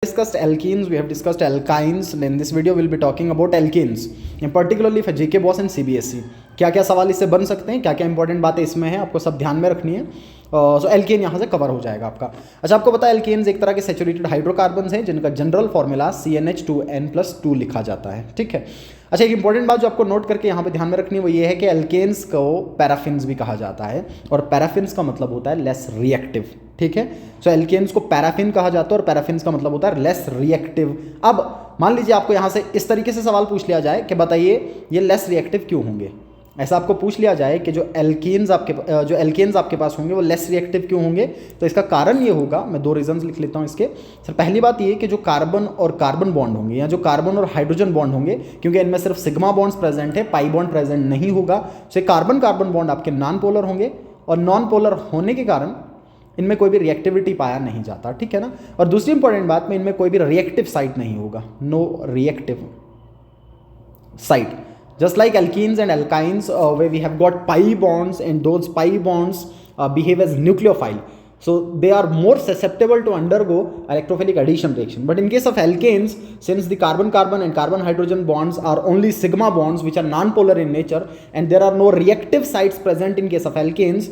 discussed alkenes, we have discussed alkynes, and in this video we'll be talking about alkenes, and particularly for JK Boss and CBSE. क्या क्या सवाल इससे बन सकते हैं, क्या क्या इंपॉर्टेंट बातें इसमें हैं, आपको सब ध्यान में रखनी है। सो एल्केन यहाँ से कवर हो जाएगा आपका। अच्छा, आपको पता है एल्केन्स एक तरह के सैचुरेटेड हाइड्रोकार्बन्स हैं जिनका जनरल फॉर्मूला CnH2n+2 लिखा जाता है, ठीक है। अच्छा, एक इंपॉर्टेंट बात जो आपको नोट करके यहाँ पे ध्यान में रखनी है वो ये है कि एल्केन्स को पैराफिन्स भी कहा जाता है, और पैराफिन्स का मतलब होता है लेस रिएक्टिव, ठीक है। सो एल्केन्स को पैराफिन कहा जाता है और पैराफिन्स का मतलब होता है लेस रिएक्टिव। अब मान लीजिए आपको यहाँ से इस तरीके से सवाल पूछ लिया जाए कि बताइए ये लेस रिएक्टिव क्यों होंगे। ऐसा आपको पूछ लिया जाए कि जो एल्केन्स आपके पास होंगे वो लेस रिएक्टिव क्यों होंगे, तो इसका कारण ये होगा, मैं दो रीजंस लिख लेता हूँ इसके। सर, पहली बात ये कि जो कार्बन और कार्बन बॉन्ड होंगे या जो कार्बन और हाइड्रोजन बॉन्ड होंगे, क्योंकि इनमें सिर्फ सिग्मा बॉन्ड्स प्रेजेंट है, पाई बॉन्ड प्रेजेंट नहीं होगा। तो कार्बन कार्बन बॉन्ड आपके नॉन पोलर होंगे, और नॉन पोलर होने के कारण इनमें कोई भी रिएक्टिविटी पाया नहीं जाता, ठीक है ना। और दूसरी इंपॉर्टेंट बात में इनमें कोई भी रिएक्टिव साइट नहीं होगा, no reactive site. Just like alkenes and alkynes, where we have got pi bonds, and those pi bonds behave as nucleophile, so they are more susceptible to undergo electrophilic addition reaction. But in case of alkanes, since the carbon-carbon and carbon-hydrogen bonds are only sigma bonds which are non-polar in nature, and there are no reactive sites present in case of alkanes,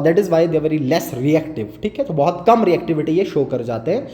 that is why they are very less reactive, ठीक है। तो बहुत कम reactivity ये show कर जाते हैं,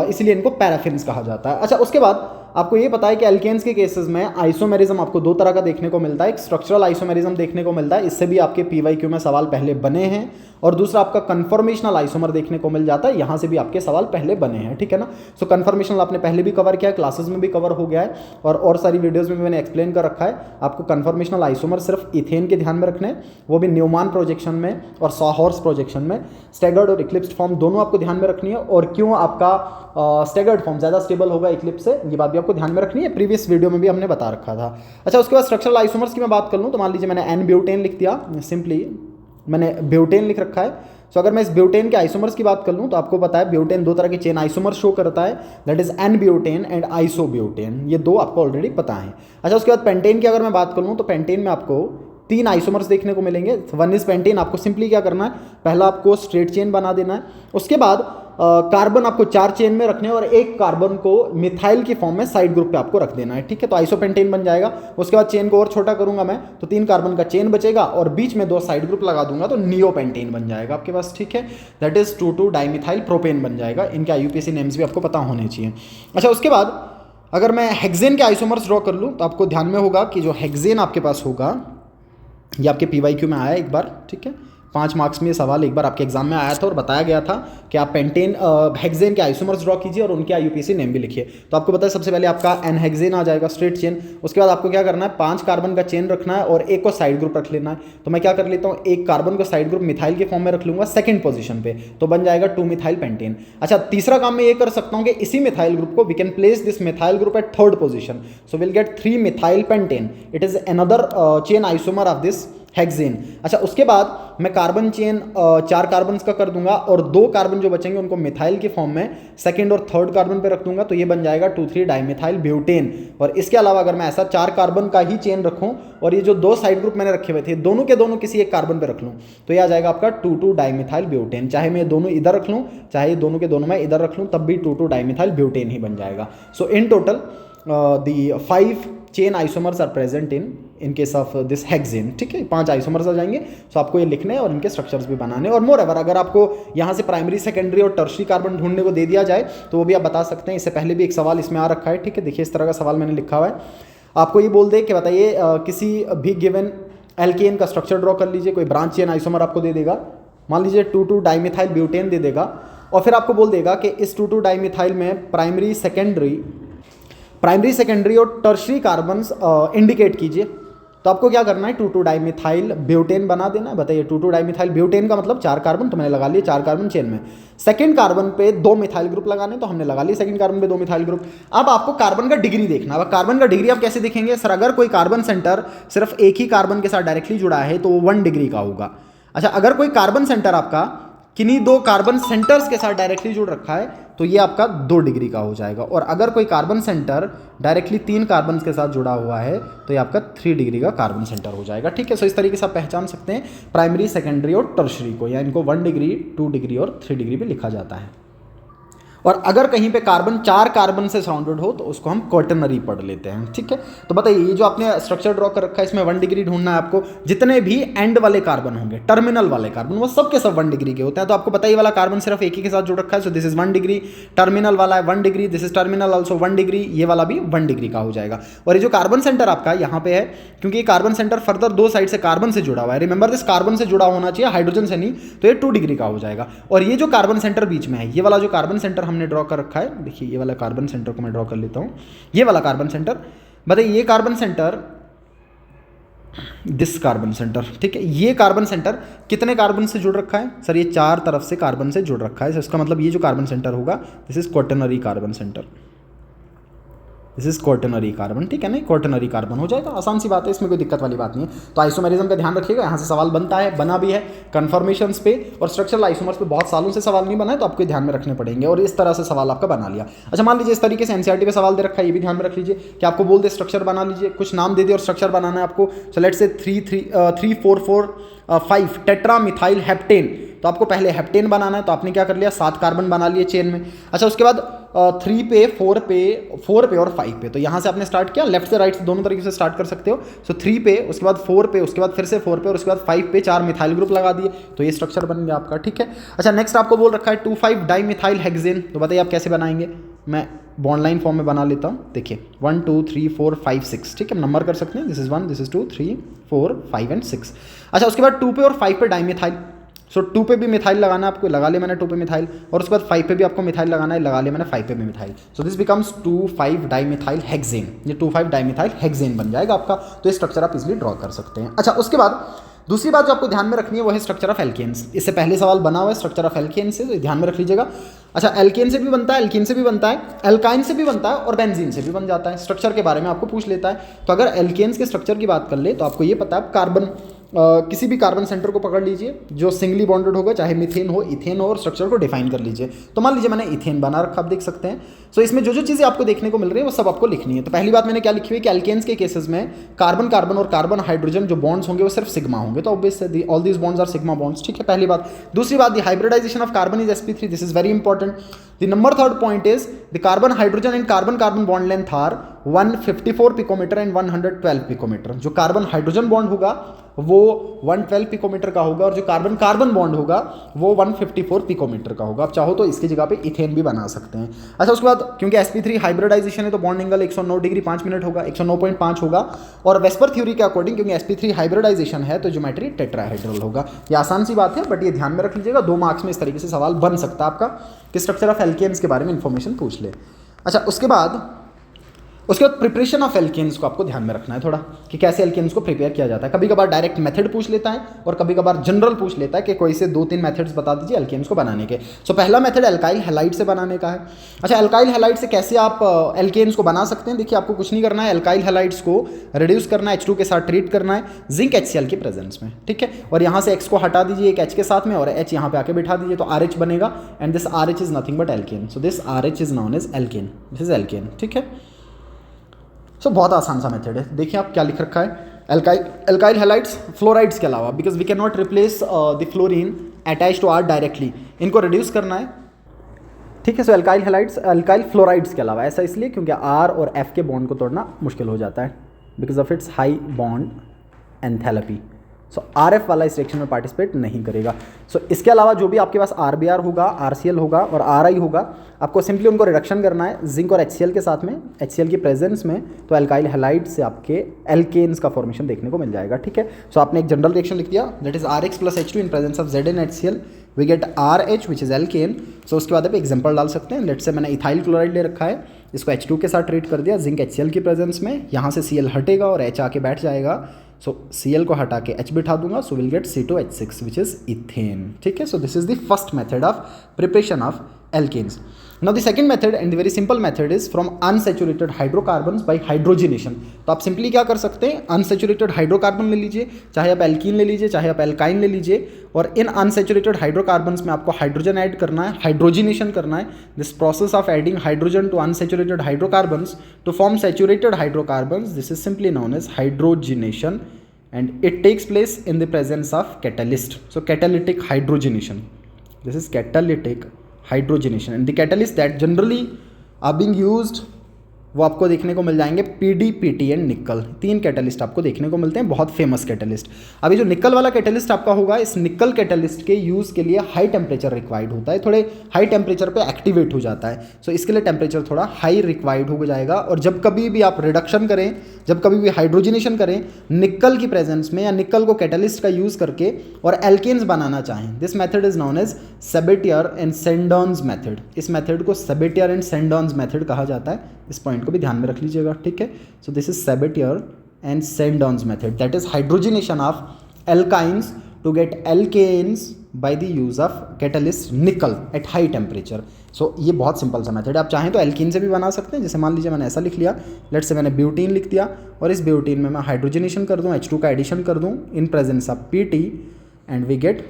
इसलिए इनको पैराफिन्स कहा जाता है। अच्छा, उसके बाद आपको ये पता है कि एल्केन्स के केसेस में आइसोमेरिज्म आपको दो तरह का देखने को मिलता है। एक स्ट्रक्चरल आइसोमेरिज्म देखने को मिलता है, इससे भी आपके PYQ में सवाल पहले बने हैं, और दूसरा आपका कन्फर्मेशनल आइसोमर देखने को मिल जाता है, यहाँ से भी आपके सवाल पहले बने हैं, ठीक है ना। सो कन्फर्मेशनल आपने पहले भी कवर किया है, क्लासेस में भी कवर हो गया है, और सारी वीडियोज़ में भी मैंने एक्सप्लेन कर रखा है। आपको कन्फर्मेशनल आइसोमर सिर्फ इथेन के ध्यान में रखने, वो भी न्यूमान प्रोजेक्शन में और सॉहॉर्स प्रोजेक्शन में। स्टैगर्ड और इक्लिप्स्ड फॉर्म दोनों आपको ध्यान में रखनी है, और क्यों आपका स्टैगर्ड फॉर्म ज़्यादा स्टेबल होगा इक्लिप्स से, ये बात भी आपको ध्यान में रखनी है, प्रीवियस वीडियो में भी हमने बता रखा था। अच्छा, उसके बाद स्ट्रक्चरल आइसोमर्स की मैं बात कर लूँ तो मान लीजिए मैंने एन ब्यूटेन लिख दिया, सिंपली मैंने ब्यूटेन लिख रखा है। सो अगर मैं इस ब्यूटेन के आइसोमर्स की बात कर लूँ तो आपको पता है ब्यूटेन दो तरह के चेन आइसोमर शो करता है, that is an butane and iso butane, ये दो आपको ऑलरेडी पता है। अच्छा, उसके बाद पेंटेन की अगर मैं बात कर लूँ तो पेंटेन में आपको तीन आइसोमर्स देखने को मिलेंगे। वन इज पेंटेन, आपको सिंपली क्या करना है, पहला आपको स्ट्रेट चेन बना देना है, उसके बाद कार्बन आपको 4 चेन में रखने हैं और एक कार्बन को मिथाइल की फॉर्म में साइड ग्रुप पे आपको रख देना है, ठीक है। तो आइसोपेंटेन बन जाएगा। उसके बाद चेन को और छोटा करूंगा मैं तो 3 कार्बन का चेन बचेगा, और बीच में 2 साइड ग्रुप लगा दूंगा तो नियोपेंटेन बन जाएगा आपके पास, ठीक है। दैट इज 2,2 डाइमिथाइल प्रोपेन बन जाएगा। इनके IUPAC नेम्स भी आपको पता होने चाहिए। अच्छा, उसके बाद अगर मैं हेक्सेन के आइसोमर्स ड्रॉ कर लूँ तो आपको ध्यान में होगा कि जो हेक्सेन आपके पास होगा, ये आपके PYQ में आया एक बार, ठीक है। 5 मार्क्स में ये सवाल एक बार आपके एग्जाम में आया था और बताया गया था कि आप पेंटेन हेक्सेन के आइसोमर्स ड्रॉ कीजिए और उनके IUPAC नेम भी लिखिए। तो आपको पता है सबसे पहले आपका एन हेक्सेन आ जाएगा, स्ट्रेट चेन। उसके बाद आपको क्या करना है, 5 कार्बन का चेन रखना है और एक को साइड ग्रुप रख लेना है। तो मैं क्या कर लेता हूँ, एक कार्बन को साइड ग्रुप मिथाइल के फॉर्म में रख लूंगा सेकंड पोजीशन पे, तो बन जाएगा 2 मिथाइल पेंटेन। अच्छा, तीसरा काम मैं ये कर सकता हूँ कि इसी मिथाइल ग्रुप को we can place this methyl group at third position, so will get 3 methyl pentane. It is another chain isomer of this hexane. अच्छा, उसके बाद मैं कार्बन चेन 4 कार्बन का कर दूंगा, और 2 कार्बन जो बचेंगे उनको मिथाइल के फॉर्म में सेकंड और थर्ड कार्बन पे रख दूंगा, तो ये बन जाएगा 2,3 डाइमिथाइल ब्यूटेन। और इसके अलावा अगर मैं ऐसा 4 कार्बन का ही चेन रखूं और ये जो 2 साइड ग्रुप मैंने रखे हुए थे दोनों के दोनों किसी एक कार्बन पे रख लूं, तो ये आ जाएगा आपका 2,2 डाइमिथाइल ब्यूटेन। चाहे मैं दोनों इधर रख लूं, चाहे दोनों के दोनों मैं इधर रख लूं, तब भी 2,2 डाइमिथाइल ब्यूटेन ही बन जाएगा। So in total the 5 chain isomers are present in case of this hexane, ठीक है। 5 आइसोमर्स आ जाएंगे। सो आपको ये लिखने हैं और इनके स्ट्रक्चर्स भी बनाने, और मोर एवर अगर आपको यहाँ से प्राइमरी, सेकेंडरी और टर्शरी कार्बन ढूंढने को दे दिया जाए तो वो भी आप बता सकते हैं। इससे पहले भी एक सवाल इसमें आ रखा है, ठीक है। देखिए, इस तरह का सवाल मैंने लिखा हुआ है, आपको ये बोल दे कि बताइए किसी भी गिवन एल्केन का स्ट्रक्चर ड्रॉ कर लीजिए। कोई ब्रांच चेन आइसोमर आपको दे देगा, मान लीजिए 2,2 डाइमिथाइल ब्यूटेन दे देगा, और फिर आपको बोल देगा कि इस 2,2 डाइमिथाइल में प्राइमरी, सेकेंडरी और टर्शरी कार्बन्स इंडिकेट कीजिए। तो आपको क्या करना है, 2,2 डाइमिथाइल ब्यूटेन बना देना है। बताइए, 2,2 डाइमिथाइल ब्यूटेन का मतलब 4 कार्बन, तो मैंने लगा लिए 4 कार्बन चेन में। सेकंड कार्बन पे 2 मिथाइल ग्रुप लगाने, तो हमने लगा लिए सेकंड कार्बन पे 2 मिथाइल ग्रुप। अब आपको कार्बन का डिग्री देखना। अब कार्बन का डिग्री आप कैसे देखेंगे, सर अगर कोई कार्बन सेंटर सिर्फ एक ही कार्बन के साथ डायरेक्टली जुड़ा है तो वो 1 डिग्री का होगा। अच्छा, अगर कोई कार्बन सेंटर आपका किन्हीं 2 कार्बन सेंटर्स के साथ डायरेक्टली जुड़ रखा है तो ये आपका 2 डिग्री का हो जाएगा, और अगर कोई कार्बन सेंटर डायरेक्टली 3 कार्बन के साथ जुड़ा हुआ है तो ये आपका 3 डिग्री का कार्बन सेंटर हो जाएगा, ठीक है। सो इस तरीके से आप पहचान सकते हैं प्राइमरी, सेकेंडरी और टर्शरी को, या इनको 1 डिग्री, 2 डिग्री और 3 डिग्री भी लिखा जाता है। और अगर कहीं पे कार्बन 4 कार्बन से सराउंडेड हो तो उसको हम क्वाटरनरी पढ़ लेते हैं, ठीक है। तो बताइए ये जो आपने स्ट्रक्चर ड्रॉ कर रखा है इसमें 1 डिग्री ढूंढना है आपको। जितने भी एंड वाले कार्बन होंगे, टर्मिनल वाले कार्बन, वो सब के सब 1 डिग्री के होते हैं। तो आपको पता ही वाला कार्बन सिर्फ एक ही के साथ जुड़ रखा है, so this is 1 degree. Terminal वाला है 1 degree, this is terminal also 1 degree, ये वाला भी 1 डिग्री का हो जाएगा। और ये जो कार्बन सेंटर आपका यहाँ पे है, क्योंकि ये कार्बन सेंटर फर्दर 2 साइड से कार्बन से जुड़ा हुआ है, रिमेंबर दिस, कार्बन से जुड़ा होना चाहिए, हाइड्रोजन से नहीं, तो ये 2 डिग्री का हो जाएगा। और ये जो कार्बन सेंटर बीच में है, ये वाला जो कार्बन सेंटर हमने ड्रॉ कर रखा है, देखिए ये वाला कार्बन सेंटर को मैं ड्रॉ कर लेता हूं, ये वाला कार्बन सेंटर, बताइए ये carbon centre, this carbon centre, ठीक है, ये कार्बन सेंटर कितने कार्बन से जुड़ रखा है सर? ये 4 तरफ से कार्बन से जुड़ रखा है। तो इसका मतलब ये जो कार्बन सेंटर होगा, this is quaternary carbon centre, this is quaternary carbon, ठीक है ना, क्वाटरनरी कार्बन हो जाएगा। आसान सी बात है, इसमें कोई दिक्कत वाली बात नहीं है। तो आइसोमेरिज्म का ध्यान रखिएगा, यहाँ से सवाल बनता है, बना भी है कन्फर्मेशंस पे, और स्ट्रक्चरल आइसोमर्स पे बहुत सालों से सवाल नहीं बना है, तो आपको ध्यान में रखने पड़ेंगे। और इस तरह से सवाल आपका बना लिया। अच्छा मान लीजिए इस तरीके से एनसीईआरटी पे सवाल दे रखा है, ये भी ध्यान में रख लीजिए कि आपको बोल दे स्ट्रक्चर बना लीजिए, कुछ नाम दे दिए और स्ट्रक्चर बनाना है आपको। So let's say 3,4,4,5 tetra methyl heptane, तो आपको पहले हेप्टेन बनाना है, तो आपने क्या कर लिया, 7 कार्बन बना लिए चेन में। अच्छा उसके बाद 3 पे 4 पे और 5 पे, तो यहाँ से आपने स्टार्ट किया, लेफ्ट से राइट से दोनों तरीके से स्टार्ट कर सकते हो। सो 3 पे, उसके बाद 4 पे, उसके बाद फिर से 4 पे, और उसके बाद 5 पे 4 मिथाइल ग्रुप लगा दिए, तो ये स्ट्रक्चर बन गया आपका, ठीक है। अच्छा नेक्स्ट आपको बोल रखा है 2,5 डाइमिथाइल हेक्सेन, तो बताइए आप कैसे बनाएंगे। मैं बॉन्ड लाइन फॉर्म में बना लेता हूँ, देखिए 1 2 3 4 5 6, ठीक है, नंबर कर सकते हैं, this is 1, this is 2 3 4 5 and 6। अच्छा उसके बाद 2 पे और 5 पे डाइमिथाइल, सो 2 पे भी मिथाइल लगाना है आपको, लगा लिया मैंने 2 पे मिथाइल, और उसके बाद 5 पे भी आपको मिथाइल लगाना है, लगा लिया मैंने 5 पे भी methyl. So this becomes 2,5 dimethyl hexane, ये 2,5 डाइमिथाइल हेक्सेन बन जाएगा आपका। तो ये स्ट्रक्चर आप इजीली ड्रॉ कर सकते हैं। अच्छा उसके बाद दूसरी बात जो आपको ध्यान में रखनी है वो है स्ट्रक्चर ऑफ एल्केन्स। इससे पहले सवाल बना हुआ है स्ट्रक्चर ऑफ एल्केन से, तो ध्यान में रख लीजिएगा। अच्छा एल्केन से भी बनता है, एल्कीन से भी बनता है, एल्काइन से भी बनता है, और बेंजीन से भी बन जाता है। स्ट्रक्चर के बारे में आपको पूछ लेता है, तो अगर एल्केन्स के स्ट्रक्चर की बात कर ले तो आपको ये पता है, कार्बन किसी भी कार्बन सेंटर को पकड़ लीजिए जो सिंगली बॉन्डेड होगा, चाहे मिथेन हो इथेन हो, और स्ट्रक्चर को डिफाइन कर लीजिए। तो मान लीजिए मैंने इथेन बना रखा, आप देख सकते हैं। सो इसमें जो जो चीज़ें आपको देखने को मिल रही है वो सब आपको लिखनी है। तो पहली बात मैंने क्या लिखी हुई है कि एल्केन्स के केसेस में कार्बन कार्बन और कार्बन हाइड्रोजन जो बॉन्ड्स होंगे वो सिर्फ सिग्मा होंगे, तो obviously all these bonds are sigma bonds, ठीक है, पहली बात। दूसरी बात, the hybridization of carbon is sp3, this is very important. The number 3rd point is the carbon hydrogen and carbon carbon bond length are 154 picometer and 112 picometer. जो carbon hydrogen bond होगा वो 112 picometre का होगा, और जो carbon carbon bond होगा वो 154 picometre का होगा। आप चाहो तो इसकी जगह पे इथेन भी बना सकते हैं। अच्छा उसके बाद क्योंकि sp3 हाइब्रिडाइजेशन है तो बॉन्ड एंगल 109 डिग्री 5 मिनट होगा, 109.5 होगा। और वेस्पर थ्योरी के अकॉर्डिंग क्योंकि sp3 हाइब्रिडाइजेशन है तो ज्योमेट्री टेट्राहेड्रल होगा। ये आसान सी बात है, बट ये ध्यान में रख लीजिएगा, 2 मार्क्स में इस तरीके से सवाल बन सकता है आपका कि स्ट्रक्चर ऑफ एल्केन्स के बारे में इंफॉर्मेशन पूछ ले। अच्छा उसके बाद प्रिपरेशन ऑफ एल्केन्स को आपको ध्यान में रखना है थोड़ा, कि कैसे एल्केन्स को प्रिपेयर किया जाता है। कभी कभार डायरेक्ट मेथड पूछ लेता है और कभी कभार जनरल पूछ लेता है कि कोई से 2-3 मेथड्स बता दीजिए एल्केन्स को बनाने के। सो पहला मेथड एल्काइल हैलाइड से बनाने का है। अच्छा एल्काइल हैलाइड से कैसे आप एल्केन्स को बना सकते हैं, देखिए आपको कुछ नहीं करना है, एल्काइल हैलाइड्स को रिड्यूस करना है, H2 के साथ ट्रीट करना है जिंक HCl की प्रेजेंस में, ठीक है। और यहाँ से X को हटा दीजिए एक H के साथ में, और H यहाँ पे आके बिठा दीजिए, तो RH बनेगा, and this RH is nothing but alkane. So this RH is known as alkane, this is alkane, ठीक है। सो बहुत आसान सा मेथड है। देखिए आप क्या लिख रखा है, एल्काइल हैलाइड्स फ्लोराइड्स के अलावा, because we can not replace the fluorine attach to R directly, इनको रिड्यूस करना है, ठीक है। So alkyl halides alkyl fluorides के अलावा, ऐसा इसलिए क्योंकि R और F के बॉन्ड को तोड़ना मुश्किल हो जाता है because of its high bond enthalpy. So RF वाला इस रिएक्शन में पार्टिसिपेट नहीं करेगा। सो इसके अलावा जो भी आपके पास RBr होगा, RCl होगा और RI होगा, आपको सिंपली उनको रिडक्शन करना है जिंक और HCl के साथ में, HCl की प्रेजेंस में, तो एल्काइल हैलाइड से आपके एल्केन्स का फॉर्मेशन देखने को मिल जाएगा, ठीक है। सो आपने एक जनरल रिएक्शन लिख दिया, that is RH + H2 in presence of ZnHCl, we get RH which is alkane. So उसके बाद आप एग्जाम्पल डाल सकते हैं, लेट से मैंने इथाइल क्लोराइड ले रखा है, इसको H2 के साथ ट्रीट कर दिया जिंक HCl की प्रेजेंस में, यहाँ से Cl हटेगा और H आके बैठ जाएगा, सो Cl को हटा के H बिठा दूंगा, so will get C2H6 which is ethane, ठीक है। So this is the first method of preparation of alkanes. Now the second method and the very simple method is from unsaturated hydrocarbons by hydrogenation। तो आप simply क्या कर सकते हैं, unsaturated hydrocarbon ले लीजिए, चाहे आप एल्कीन ले लीजिए, चाहे आप एल्काइन ले लीजिए, और इन अनसेचुरेटेड हाइड्रोकार्बन्स में आपको हाइड्रोजन ऐड करना है, हाइड्रोजिनेशन करना है। This process of adding hydrogen to unsaturated hydrocarbons to form saturated hydrocarbons, this is simply known as hydrogenation, and it takes place in the presence of catalyst. So catalytic hydrogenation, this is catalytic hydrogenation and the catalyst that generally are being used वो आपको देखने को मिल जाएंगे PD, PT and निकल। 3 catalyst आपको देखने को मिलते हैं, बहुत फेमस कैटलिस्ट। अभी जो निकल वाला कैटलिस्ट आपका होगा, इस निकल कैटलिस्ट के यूज़ के लिए हाई टेम्परेचर रिक्वायर्ड होता है, थोड़े हाई टेम्परेचर पे एक्टिवेट हो जाता है। सो इसके लिए टेम्परेचर थोड़ा हाई रिक्वायर्ड हो जाएगा। और जब कभी भी आप रिडक्शन करें, जब कभी भी हाइड्रोजनेशन करें निकल की प्रेजेंस में या निकल को कैटलिस्ट का यूज़ करके और एल्केन्स बनाना चाहें, this method is known as Sabatier and Senderens method. इस मेथड को सेबेटियर एंड सेंडॉन्स मेथड कहा जाता है। इस पॉइंट को भी ध्यान में रख लीजिएगा, ठीक है। So this is Sabatier and Senderens method, that is hydrogenation of alkynes to get alkanes by the use of catalyst nickel at high temperature. So ये बहुत सिंपल सा मेथड है। आप चाहें तो एल्कीन से भी बना सकते हैं। जैसे मान लीजिए मैंने ऐसा लिख लिया, लेट से मैंने ब्यूटीन लिख दिया और इस ब्यूटीन में मैं हाइड्रोजनेशन कर दूं, H2 का एडिशन कर दूं in presence of Pt and we get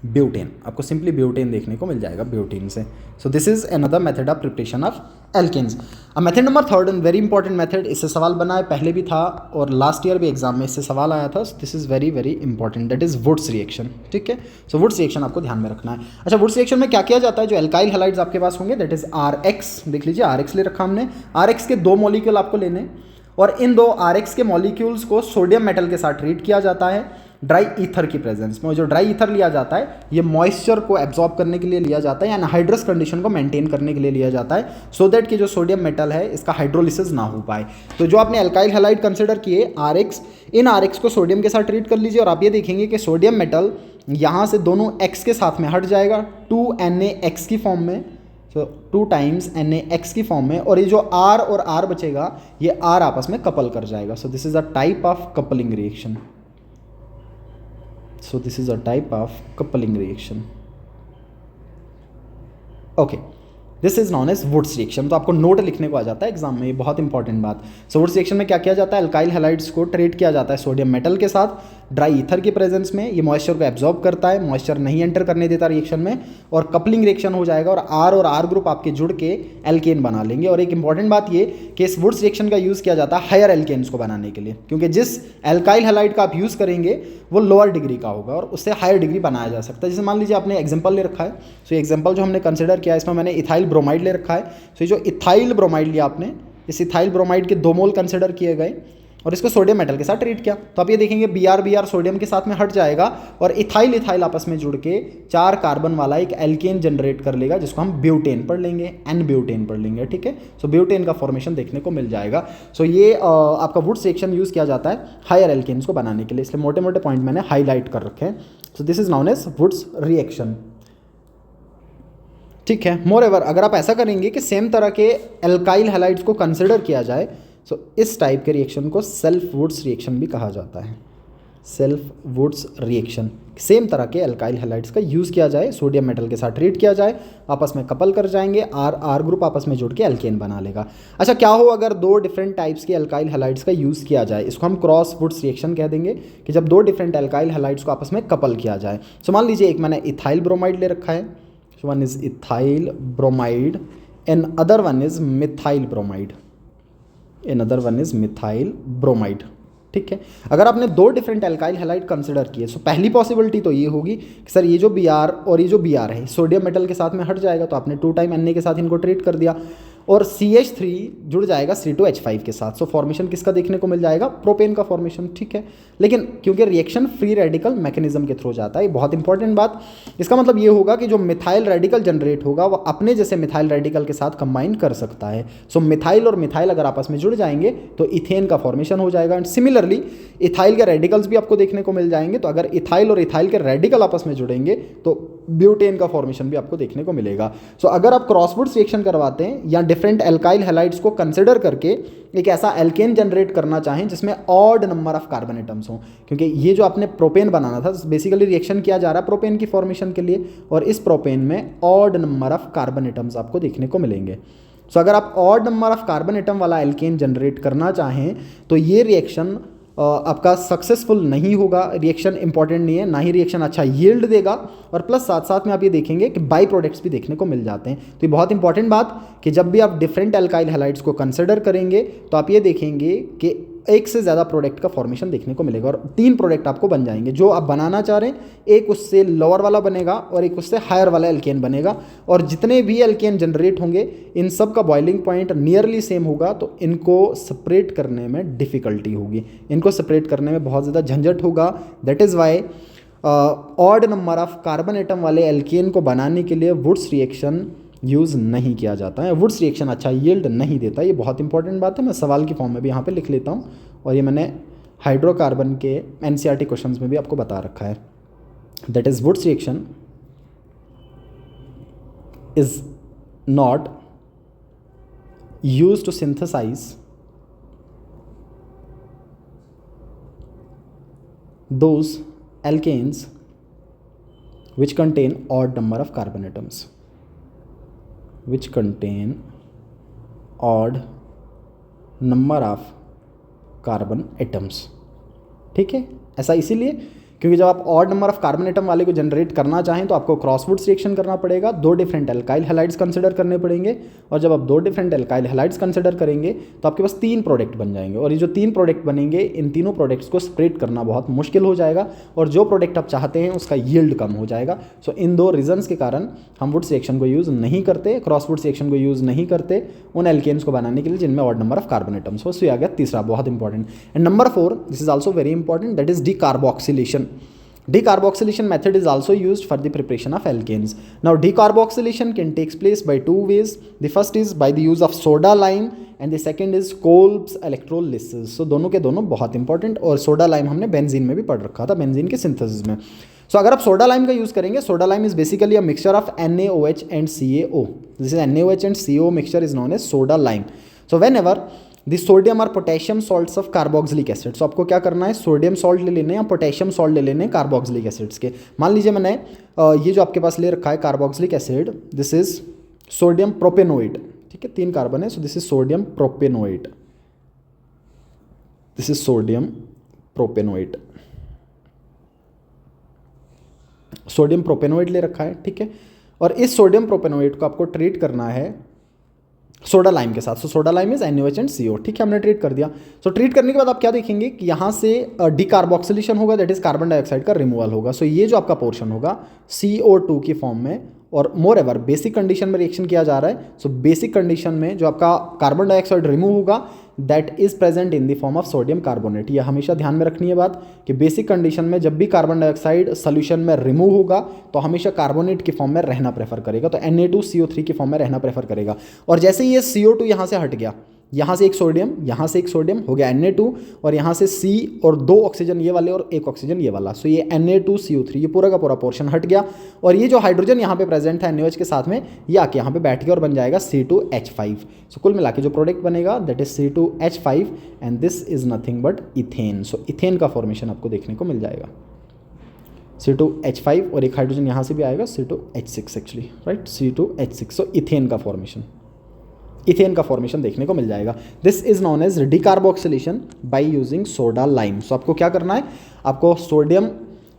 butane. आपको सिंपली ब्यूटेन देखने को मिल जाएगा ब्यूटीन से। So this is another method of preparation of alkanes. अब method number 3 and very important method, इससे सवाल बना है, पहले भी था और लास्ट ईयर भी एग्जाम में इससे सवाल आया था। This is very very important, that is Wurtz reaction, ठीक है। सो वुड्स रिएक्शन आपको ध्यान में रखना है। अच्छा, वुड्स रिएक्शन में क्या किया जाता है, जो एल्काइल हैलाइड्स आपके पास होंगे दैट इज RX, देख लीजिए RX ले रखा हमने। RX के 2 मॉलिक्यूल आपको लेने और इन 2 RX के मॉलिक्यूल्स को सोडियम मेटल के साथ ट्रीट किया जाता है ड्राई ईथर की प्रेजेंस में। जो ड्राई ईथर लिया जाता है ये मॉइस्चर को एब्जॉर्ब करने के लिए लिया जाता है या एनहाइड्रस कंडीशन को मेंटेन करने के लिए लिया जाता है, सो दैट कि जो सोडियम मेटल है इसका हाइड्रोलिसिस ना हो पाए। तो जो आपने एल्काइल हैलाइड कंसिडर किए RX, इन RX को सोडियम के साथ ट्रीट कर लीजिए और आप ये देखेंगे कि सोडियम मेटल यहाँ से दोनों X के साथ में हट जाएगा 2NaX की फॉर्म में, तो 2 टाइम्स NaX की फॉर्म में, और ये जो R और R बचेगा ये R आपस में कपल कर जाएगा। So this is a type of coupling reaction. So this is a type of coupling reaction. Okay, this is known as Wurtz reaction. तो आपको नोट लिखने को आ जाता है एग्जाम में, ये बहुत इंपॉर्टेंट बात। सो वुड्स रिएक्शन में क्या किया जाता है, अल्काइल हैलाइड्स को ट्रीट किया जाता है सोडियम मेटल के साथ ड्राई ईथर के प्रेजेंस में। ये मॉइस्चर को एब्जॉर्ब करता है, मॉइस्चर नहीं एंटर करने देता रिएक्शन में, और कपलिंग रिएक्शन हो जाएगा और R ग्रुप आपके जुड़ के एल्केन बना लेंगे। और एक इंपॉर्टेंट बात ये कि इस वुड्स रिएक्शन का यूज़ किया जाता है हायर एल्केन्स को बनाने के लिए, क्योंकि जिस एल्काइल हैलाइड का आप यूज़ करेंगे वो लोअर डिग्री का होगा और उससे हायर डिग्री बनाया जा सकता है। जैसे मान लीजिए आपने एग्जाम्पल ले रखा है, सो एग्जाम्पल जो हमने कंसिडर किया इसमें मैंने इथाइल ब्रोमाइड ले रखा है। सो जो इथाइल ब्रोमाइड लिया आपने, इस इथाइल ब्रोमाइड के 2 मोल कंसिडर किए गए और इसको सोडियम मेटल के साथ ट्रीट किया, तो आप ये देखेंगे Br सोडियम के साथ में हट जाएगा और इथाइल इथाइल आपस में जुड़ के 4 कार्बन वाला एक एल्केन जनरेट कर लेगा, जिसको हम ब्यूटेन पढ़ लेंगे, N ब्यूटेन पढ़ लेंगे, ठीक है। सो ब्यूटेन का फॉर्मेशन देखने को मिल जाएगा। सो ये आपका वुड्स रिएक्शन यूज़ किया जाता है हायर एल्केन्स को बनाने के लिए, इसलिए मोटे मोटे पॉइंट मैंने हाईलाइट कर रखे हैं। So this is known as Wurtz reaction, ठीक है। मोर एवर अगर आप ऐसा करेंगे कि सेम तरह के एल्काइल हैलाइड्स को कंसिडर किया जाए, सो इस टाइप के रिएक्शन को सेल्फ वुड्स रिएक्शन भी कहा जाता है। सेल्फ वुड्स रिएक्शन, सेम तरह के एल्काइल हैलाइड्स का यूज़ किया जाए, सोडियम मेटल के साथ ट्रीट किया जाए, आपस में कपल कर जाएंगे, R ग्रुप आपस में जुड़ के एल्केन बना लेगा। अच्छा, क्या हो अगर 2 डिफरेंट टाइप्स के एल्काइल हैलाइड्स का यूज़ किया जाए, इसको हम क्रॉस वुड्स रिएक्शन कह देंगे, कि जब 2 डिफरेंट एल्काइल हैलाइड्स को आपस में कपल किया जाए। सो मान लीजिए एक मैंने इथाइल ब्रोमाइड ले रखा है, one is ethyl bromide and other one is methyl bromide, another one is methyl bromide, ठीक है। अगर आपने 2 डिफरेंट एल्काइल हैलाइड कंसिडर किए, सो पहली पॉसिबिलिटी तो ये होगी कि सर ये जो Br और ये जो Br है सोडियम मेटल के साथ में हट जाएगा, तो आपने 2 टाइम Na के साथ इनको ट्रीट कर दिया और CH3 जुड़ जाएगा C2H5 के साथ। सो फॉर्मेशन किसका देखने को मिल जाएगा, प्रोपेन का फॉर्मेशन, ठीक है। लेकिन क्योंकि रिएक्शन फ्री रेडिकल मैकेनिज्म के थ्रू जाता है, ये बहुत इंपॉर्टेंट बात, इसका मतलब ये होगा कि जो मिथाइल रेडिकल जनरेट होगा वो अपने जैसे मिथाइल रेडिकल के साथ कंबाइन कर सकता है। सो मिथाइल और मिथाइल अगर आपस में जुड़ जाएंगे तो इथेन का फॉर्मेशन हो जाएगा। एंड सिमिलरली इथाइल के रेडिकल्स भी आपको देखने को मिल जाएंगे, तो अगर इथाइल और इथाइल के रेडिकल आपस में जुड़ेंगे तो ब्यूटेन का फॉर्मेशन भी आपको देखने को मिलेगा। सो अगर आप क्रॉस वुड्स रिएक्शन करवाते हैं या डिफरेंट एल्काइल हैलाइड्स को कंसिडर करके एक ऐसा एल्केन जनरेट करना चाहें जिसमें odd number of carbon atoms हों, क्योंकि ये जो आपने प्रोपेन बनाना था बेसिकली रिएक्शन किया जा रहा है प्रोपेन की फॉर्मेशन के लिए, और इस प्रोपेन में odd number of carbon atoms आपको देखने को मिलेंगे। सो अगर आप odd number of carbon atom वाला एल्केन जनरेट करना चाहें तो ये रिएक्शन आपका सक्सेसफुल नहीं होगा, रिएक्शन इंपॉर्टेंट नहीं है, ना ही रिएक्शन अच्छा यील्ड देगा, और प्लस साथ साथ में आप ये देखेंगे कि बाई प्रोडक्ट्स भी देखने को मिल जाते हैं। तो ये बहुत इंपॉर्टेंट बात कि जब भी आप डिफरेंट एल्काइल हैलाइड्स को कंसिडर करेंगे तो आप ये देखेंगे कि एक से ज़्यादा प्रोडक्ट का फॉर्मेशन देखने को मिलेगा और 3 प्रोडक्ट आपको बन जाएंगे जो आप बनाना चाह रहे हैं। एक उससे लोअर वाला बनेगा और एक उससे हायर वाला एल्केन बनेगा, और जितने भी एल्केन जनरेट होंगे इन सब का बॉइलिंग पॉइंट नियरली सेम होगा, तो इनको सेपरेट करने में डिफ़िकल्टी होगी, इनको सेपरेट करने में बहुत ज़्यादा झंझट होगा। That is Y odd number of carbon atom वाले एल्केन को बनाने के लिए वुड्स रिएक्शन यूज़ नहीं किया जाता है। वुड्स रिएक्शन अच्छा यील्ड नहीं देता, ये बहुत इंपॉर्टेंट बात है। मैं सवाल की फॉर्म में भी यहाँ पे लिख लेता हूँ, और ये मैंने हाइड्रोकार्बन के एनसीईआरटी क्वेश्चंस में भी आपको बता रखा है। That is Wurtz reaction is not used to synthesize those alkanes which contain odd number of carbon atoms, which contain odd number of carbon atoms। ठीक है, ऐसा इसीलिए क्योंकि जब आप odd number of carbon atom वाले को जनरेट करना चाहें तो आपको क्रॉस वुड्स रिएक्शन करना पड़ेगा, 2 डिफरेंट एल्काइल हैलाइड्स कंसिडर करने पड़ेंगे, और जब आप 2 डिफरेंट एल्काइल हैलाइड्स कंसिडर करेंगे तो आपके पास 3 प्रोडक्ट बन जाएंगे, और ये जो 3 प्रोडक्ट बनेंगे इन तीनों प्रोडक्ट्स को सेपरेट करना बहुत मुश्किल हो जाएगा, और जो प्रोडक्ट आप चाहते हैं उसका यील्ड कम हो जाएगा। सो इन 2 रीजन्स के कारण हम वुड्स रिएक्शन को यूज़ नहीं करते, क्रॉस वुड्स रिएक्शन को यूज़ नहीं करते उन एल्केन्स को बनाने के लिए जिनमें odd number of carbon atoms हो। सो ये आ गया तीसरा, बहुत important. And number 4, this is also very important, that is decarboxylation. Decarboxylation method is also used for the preparation of alkanes. Now decarboxylation can take place by 2 ways. The first is by the use of soda lime and the second is Kolb's electrolysis. So दोनों के दोनों बहुत important, और soda lime हमने benzene में भी पढ़ रखा था, बेंजीन के सिंथेसिस में। सो अगर आप सोडा लाइम का यूज़ करेंगे, soda lime is basically a mixture of NaOH and CaO. This is NaOH and CO mixture is known as soda lime. So whenever the sodium और potassium salts of carboxylic acid, so आपको क्या करना है, sodium salt ले लेने या potassium salt ले लेने कार्बोक्सिलिक एसिड्स के। मान लीजिए मैंने ये जो आपके पास ले रखा है carboxylic acid, this is sodium propanoate. ठीक है, 3 कार्बन है, so this is sodium propanoate, this is sodium propanoate, sodium propanoate ले रखा है। ठीक है, और इस सोडियम प्रोपेनोइट को आपको ट्रीट करना है सोडा लाइम के साथ। So soda lime is NaOH and CO। ठीक है, हमने ट्रीट कर दिया। सो ट्रीट करने के बाद आप क्या देखेंगे कि यहाँ से डिकार्बोक्सिलेशन होगा, दैट इज कार्बन डाइऑक्साइड का रिमूवल होगा। सो ये जो आपका पोर्शन होगा CO2 की फॉर्म में, और मोर एवर बेसिक कंडीशन में रिएक्शन किया जा रहा है। सो बेसिक कंडीशन में जो आपका कार्बन डाइऑक्साइड रिमूव होगा that is present in the form of sodium carbonate. ये हमेशा ध्यान में रखनी है बात कि बेसिक कंडीशन में जब भी कार्बन डाइऑक्साइड सोल्यूशन में रिमूव होगा तो हमेशा कार्बोनेट की फॉर्म में रहना प्रेफर करेगा, तो Na2CO3 की फॉर्म में रहना प्रेफर करेगा। और जैसे ये CO2 यहाँ से हट गया, यहाँ से एक सोडियम, यहाँ से एक सोडियम हो गया Na2, और यहाँ से C और 2 ऑक्सीजन ये वाले और 1 ऑक्सीजन ये वाला, सो ये Na2CO3 ये पूरा का पूरा पोर्शन हट गया, और ये जो हाइड्रोजन यहाँ पे प्रेजेंट है NaOH के साथ में, ये आके यहाँ पे बैठ गया और बन जाएगा C2H5। सो कुल मिला के जो प्रोडक्ट बनेगा that is C2H5 and this is nothing but ethane. So ethane का फॉर्मेशन आपको देखने को मिल जाएगा, C2H5 और एक हाइड्रोजन यहाँ से भी आएगा C2H6 actually, right, C2H6। So ethane का फॉर्मेशन, इथेन का फॉर्मेशन देखने को मिल जाएगा। This is known as decarboxylation by using soda lime. So आपको क्या करना है, आपको सोडियम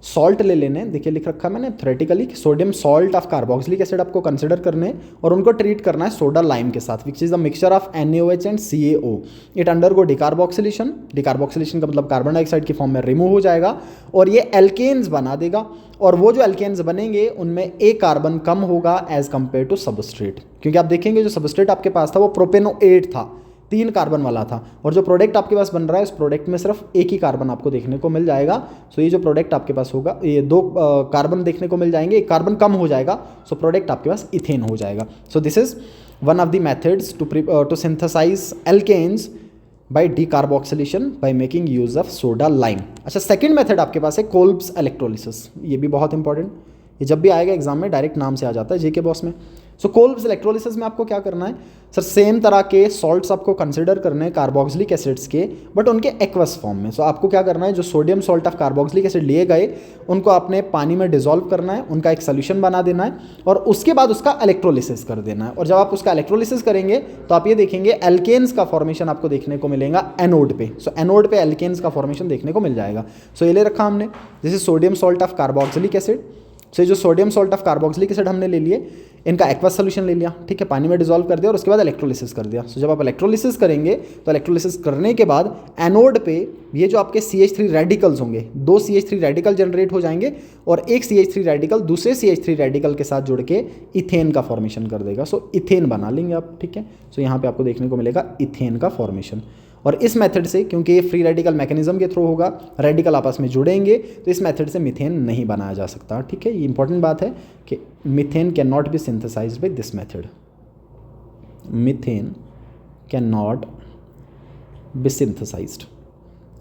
सॉल्ट ले लेने, देखिए लिख रखा है मैंने theoretically, sodium salt of carboxylic acid आपको कंसिडर करने और उनको ट्रीट करना है सोडा लाइम के साथ, which is the mixture of NaOH and CaO। It undergo decarboxylation, decarboxylation का मतलब कार्बन डाइऑक्साइड की फॉर्म में रिमूव हो जाएगा और ये एल्केन्स बना देगा, और वो जो एल्केन्स बनेंगे उनमें एक कार्बन कम होगा एज कंपेयर टू सबस्ट्रेट, क्योंकि आप देखेंगे जो सबस्ट्रेट आपके पास था वो प्रोपेनोएट था, 3 कार्बन वाला था, और जो प्रोडक्ट आपके पास बन रहा है उस प्रोडक्ट में सिर्फ एक ही कार्बन आपको देखने को मिल जाएगा। सो ये जो प्रोडक्ट आपके पास होगा ये 2 कार्बन देखने को मिल जाएंगे, एक कार्बन कम हो जाएगा, सो प्रोडक्ट आपके पास इथेन हो जाएगा। So this is one of the methods to synthesize alkanes by decarboxylation by making use of soda lime. अच्छा, सेकेंड मेथड आपके पास है कोल्ब्स इलेक्ट्रोलिसिस, ये भी बहुत इंपॉर्टेंट, ये जब भी आएगा एग्जाम में डायरेक्ट नाम से आ जाता है जेके बॉस में। सो कोल्ब्स इलेक्ट्रोलिसिस में आपको क्या करना है, सर सेम तरह के सॉल्ट्स आपको कंसिडर करने हैं कार्बोक्सिलिक एसिड्स के, बट उनके एक्वस फॉर्म में। सो आपको क्या करना है, जो sodium salt of carboxylic acid लिए गए उनको आपने पानी में डिसॉल्व करना है, उनका एक सोल्यूशन बना देना है और उसके बाद उसका इलेक्ट्रोलिसिस कर देना है। और जब आप उसका इलेक्ट्रोलिसिस करेंगे तो आप ये देखेंगे एल्केन्स का फॉर्मेशन आपको देखने को मिलेगा एनोड पे। सो एनोड पे एल्केन्स का फॉर्मेशन देखने को मिल जाएगा। सो ये ले रखा हमने, this is sodium salt of carboxylic acid, so ये जो sodium salt of carboxylic acid हमने ले लिए, इनका एक्वस सोल्यूशन ले लिया, ठीक है, पानी में डिसॉल्व कर दिया और उसके बाद इलेक्ट्रोलिसिस कर दिया। सो जब आप इलेक्ट्रोलिसिस करेंगे तो इलेक्ट्रोलिसिस करने के बाद एनोड पे ये जो आपके CH3 रेडिकल्स होंगे, 2 CH3 रेडिकल जनरेट हो जाएंगे और एक CH3 रेडिकल दूसरे CH3 रेडिकल के साथ जुड़ के इथेन का फॉर्मेशन कर देगा। सो इथेन बना लेंगे आप, ठीक है। सो यहाँ पे आपको देखने को मिलेगा इथेन का फॉर्मेशन। और इस मेथड से, क्योंकि ये फ्री रेडिकल मैकेनिज्म के थ्रू होगा, रेडिकल आपस में जुड़ेंगे, तो इस मेथड से मीथेन नहीं बनाया जा सकता, ठीक है। ये इंपॉर्टेंट बात है कि methane can not be synthesized by this method. Methane can not be synthesized,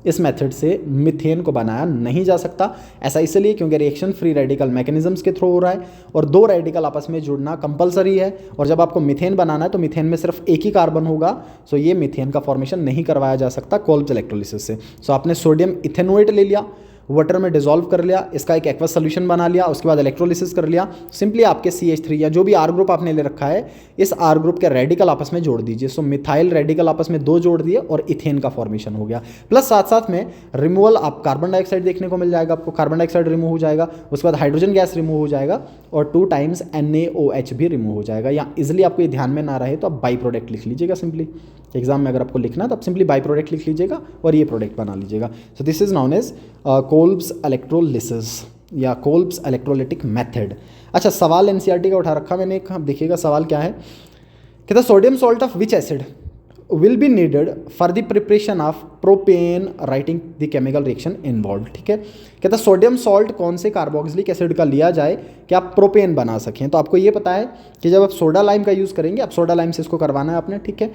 इस मेथड से मीथेन को बनाया नहीं जा सकता। ऐसा इसलिए क्योंकि रिएक्शन फ्री रेडिकल मैकेनिज्म्स के थ्रू हो रहा है और 2 रेडिकल आपस में जुड़ना कंपलसरी है। और जब आपको मीथेन बनाना है तो मीथेन में सिर्फ एक ही कार्बन होगा। सो ये मीथेन का फॉर्मेशन नहीं करवाया जा सकता कोल्ब्स इलेक्ट्रोलिसिस से। सो आपने सोडियम इथेनोएट ले लिया, वाटर में डिसॉल्व कर लिया, इसका एक एक्वस सोल्यूशन बना लिया, उसके बाद इलेक्ट्रोलिसिस कर लिया। सिंपली आपके CH3 या जो भी R ग्रुप आपने ले रखा है, इस R ग्रुप के रेडिकल आपस में जोड़ दीजिए। सो मिथाइल रेडिकल आपस में 2 जोड़ दिए और इथेन का फॉर्मेशन हो गया। प्लस साथ साथ में रिमूवल, आप कार्बन डाइऑक्साइड देखने को मिल जाएगा, आपको कार्बन डाइऑक्साइड रिमूव हो जाएगा, उसके बाद हाइड्रोजन गैस रिमूव हो जाएगा और 2 टाइम्स NaOH भी रिमूव हो जाएगा। या इजिली आपको ये ध्यान में ना रहे तो आप बाई प्रोडक्ट लिख लीजिएगा। सिंपली एग्जाम में अगर आपको लिखना है तो आप सिंपली बाई प्रोडक्ट लिख लीजिएगा और ये प्रोडक्ट बना लीजिएगा। So this is known as Kolbe's electrolysis या कोल्ब्स इलेक्ट्रोलिटिक मेथड। अच्छा, सवाल NCERT का उठा रखा मैंने, देखिएगा सवाल क्या है। कहता sodium salt of which acid will be needed for the preparation of propane writing the chemical reaction involve, ठीक है। कहता सोडियम सॉल्ट कौन से कार्बोक्सिलिक एसिड का लिया जाए कि आप प्रोपेन बना सकें। तो आपको ये पता है कि जब आप सोडा लाइम का यूज़ करेंगे, आप सोडा लाइम से इसको करवाना है आपने, ठीक है,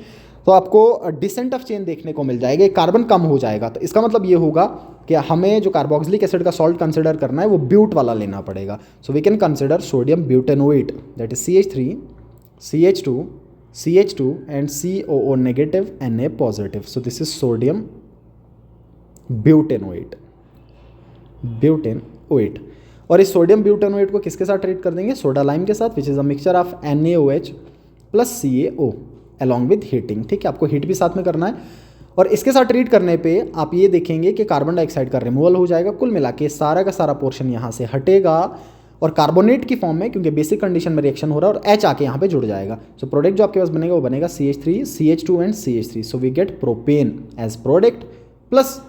तो आपको डिसेंट ऑफ चेन देखने को मिल जाएगा, कार्बन कम हो जाएगा। तो इसका मतलब ये होगा कि हमें जो कार्बोक्सिलिक एसिड का सॉल्ट कंसिडर करना है वो ब्यूट वाला लेना पड़ेगा। So we can consider sodium butanoate, that is CH3, CH2, CH2 and COO negative Na positive. So this is sodium butanoate, butanoate। और इस सोडियम ब्यूटेनोएट को किसके साथ ट्रीट कर देंगे? सोडा लाइम के साथ, which is a mixture of NaOH plus CaO along with heating, ठीक है। आपको हीट भी साथ में करना है और इसके साथ ट्रीट करने पे आप ये देखेंगे कि कार्बन डाइऑक्साइड का रिमूवल हो जाएगा। कुल मिला के सारा का सारा पोर्शन यहाँ से हटेगा और कार्बोनेट की फॉर्म में, क्योंकि बेसिक कंडीशन में रिएक्शन हो रहा है, और H आके यहाँ पे जुड़ जाएगा। सो प्रोडक्ट जो आपके पास बनेगा वो बनेगा CH3, CH2 and CH3। So we get propane as product, plus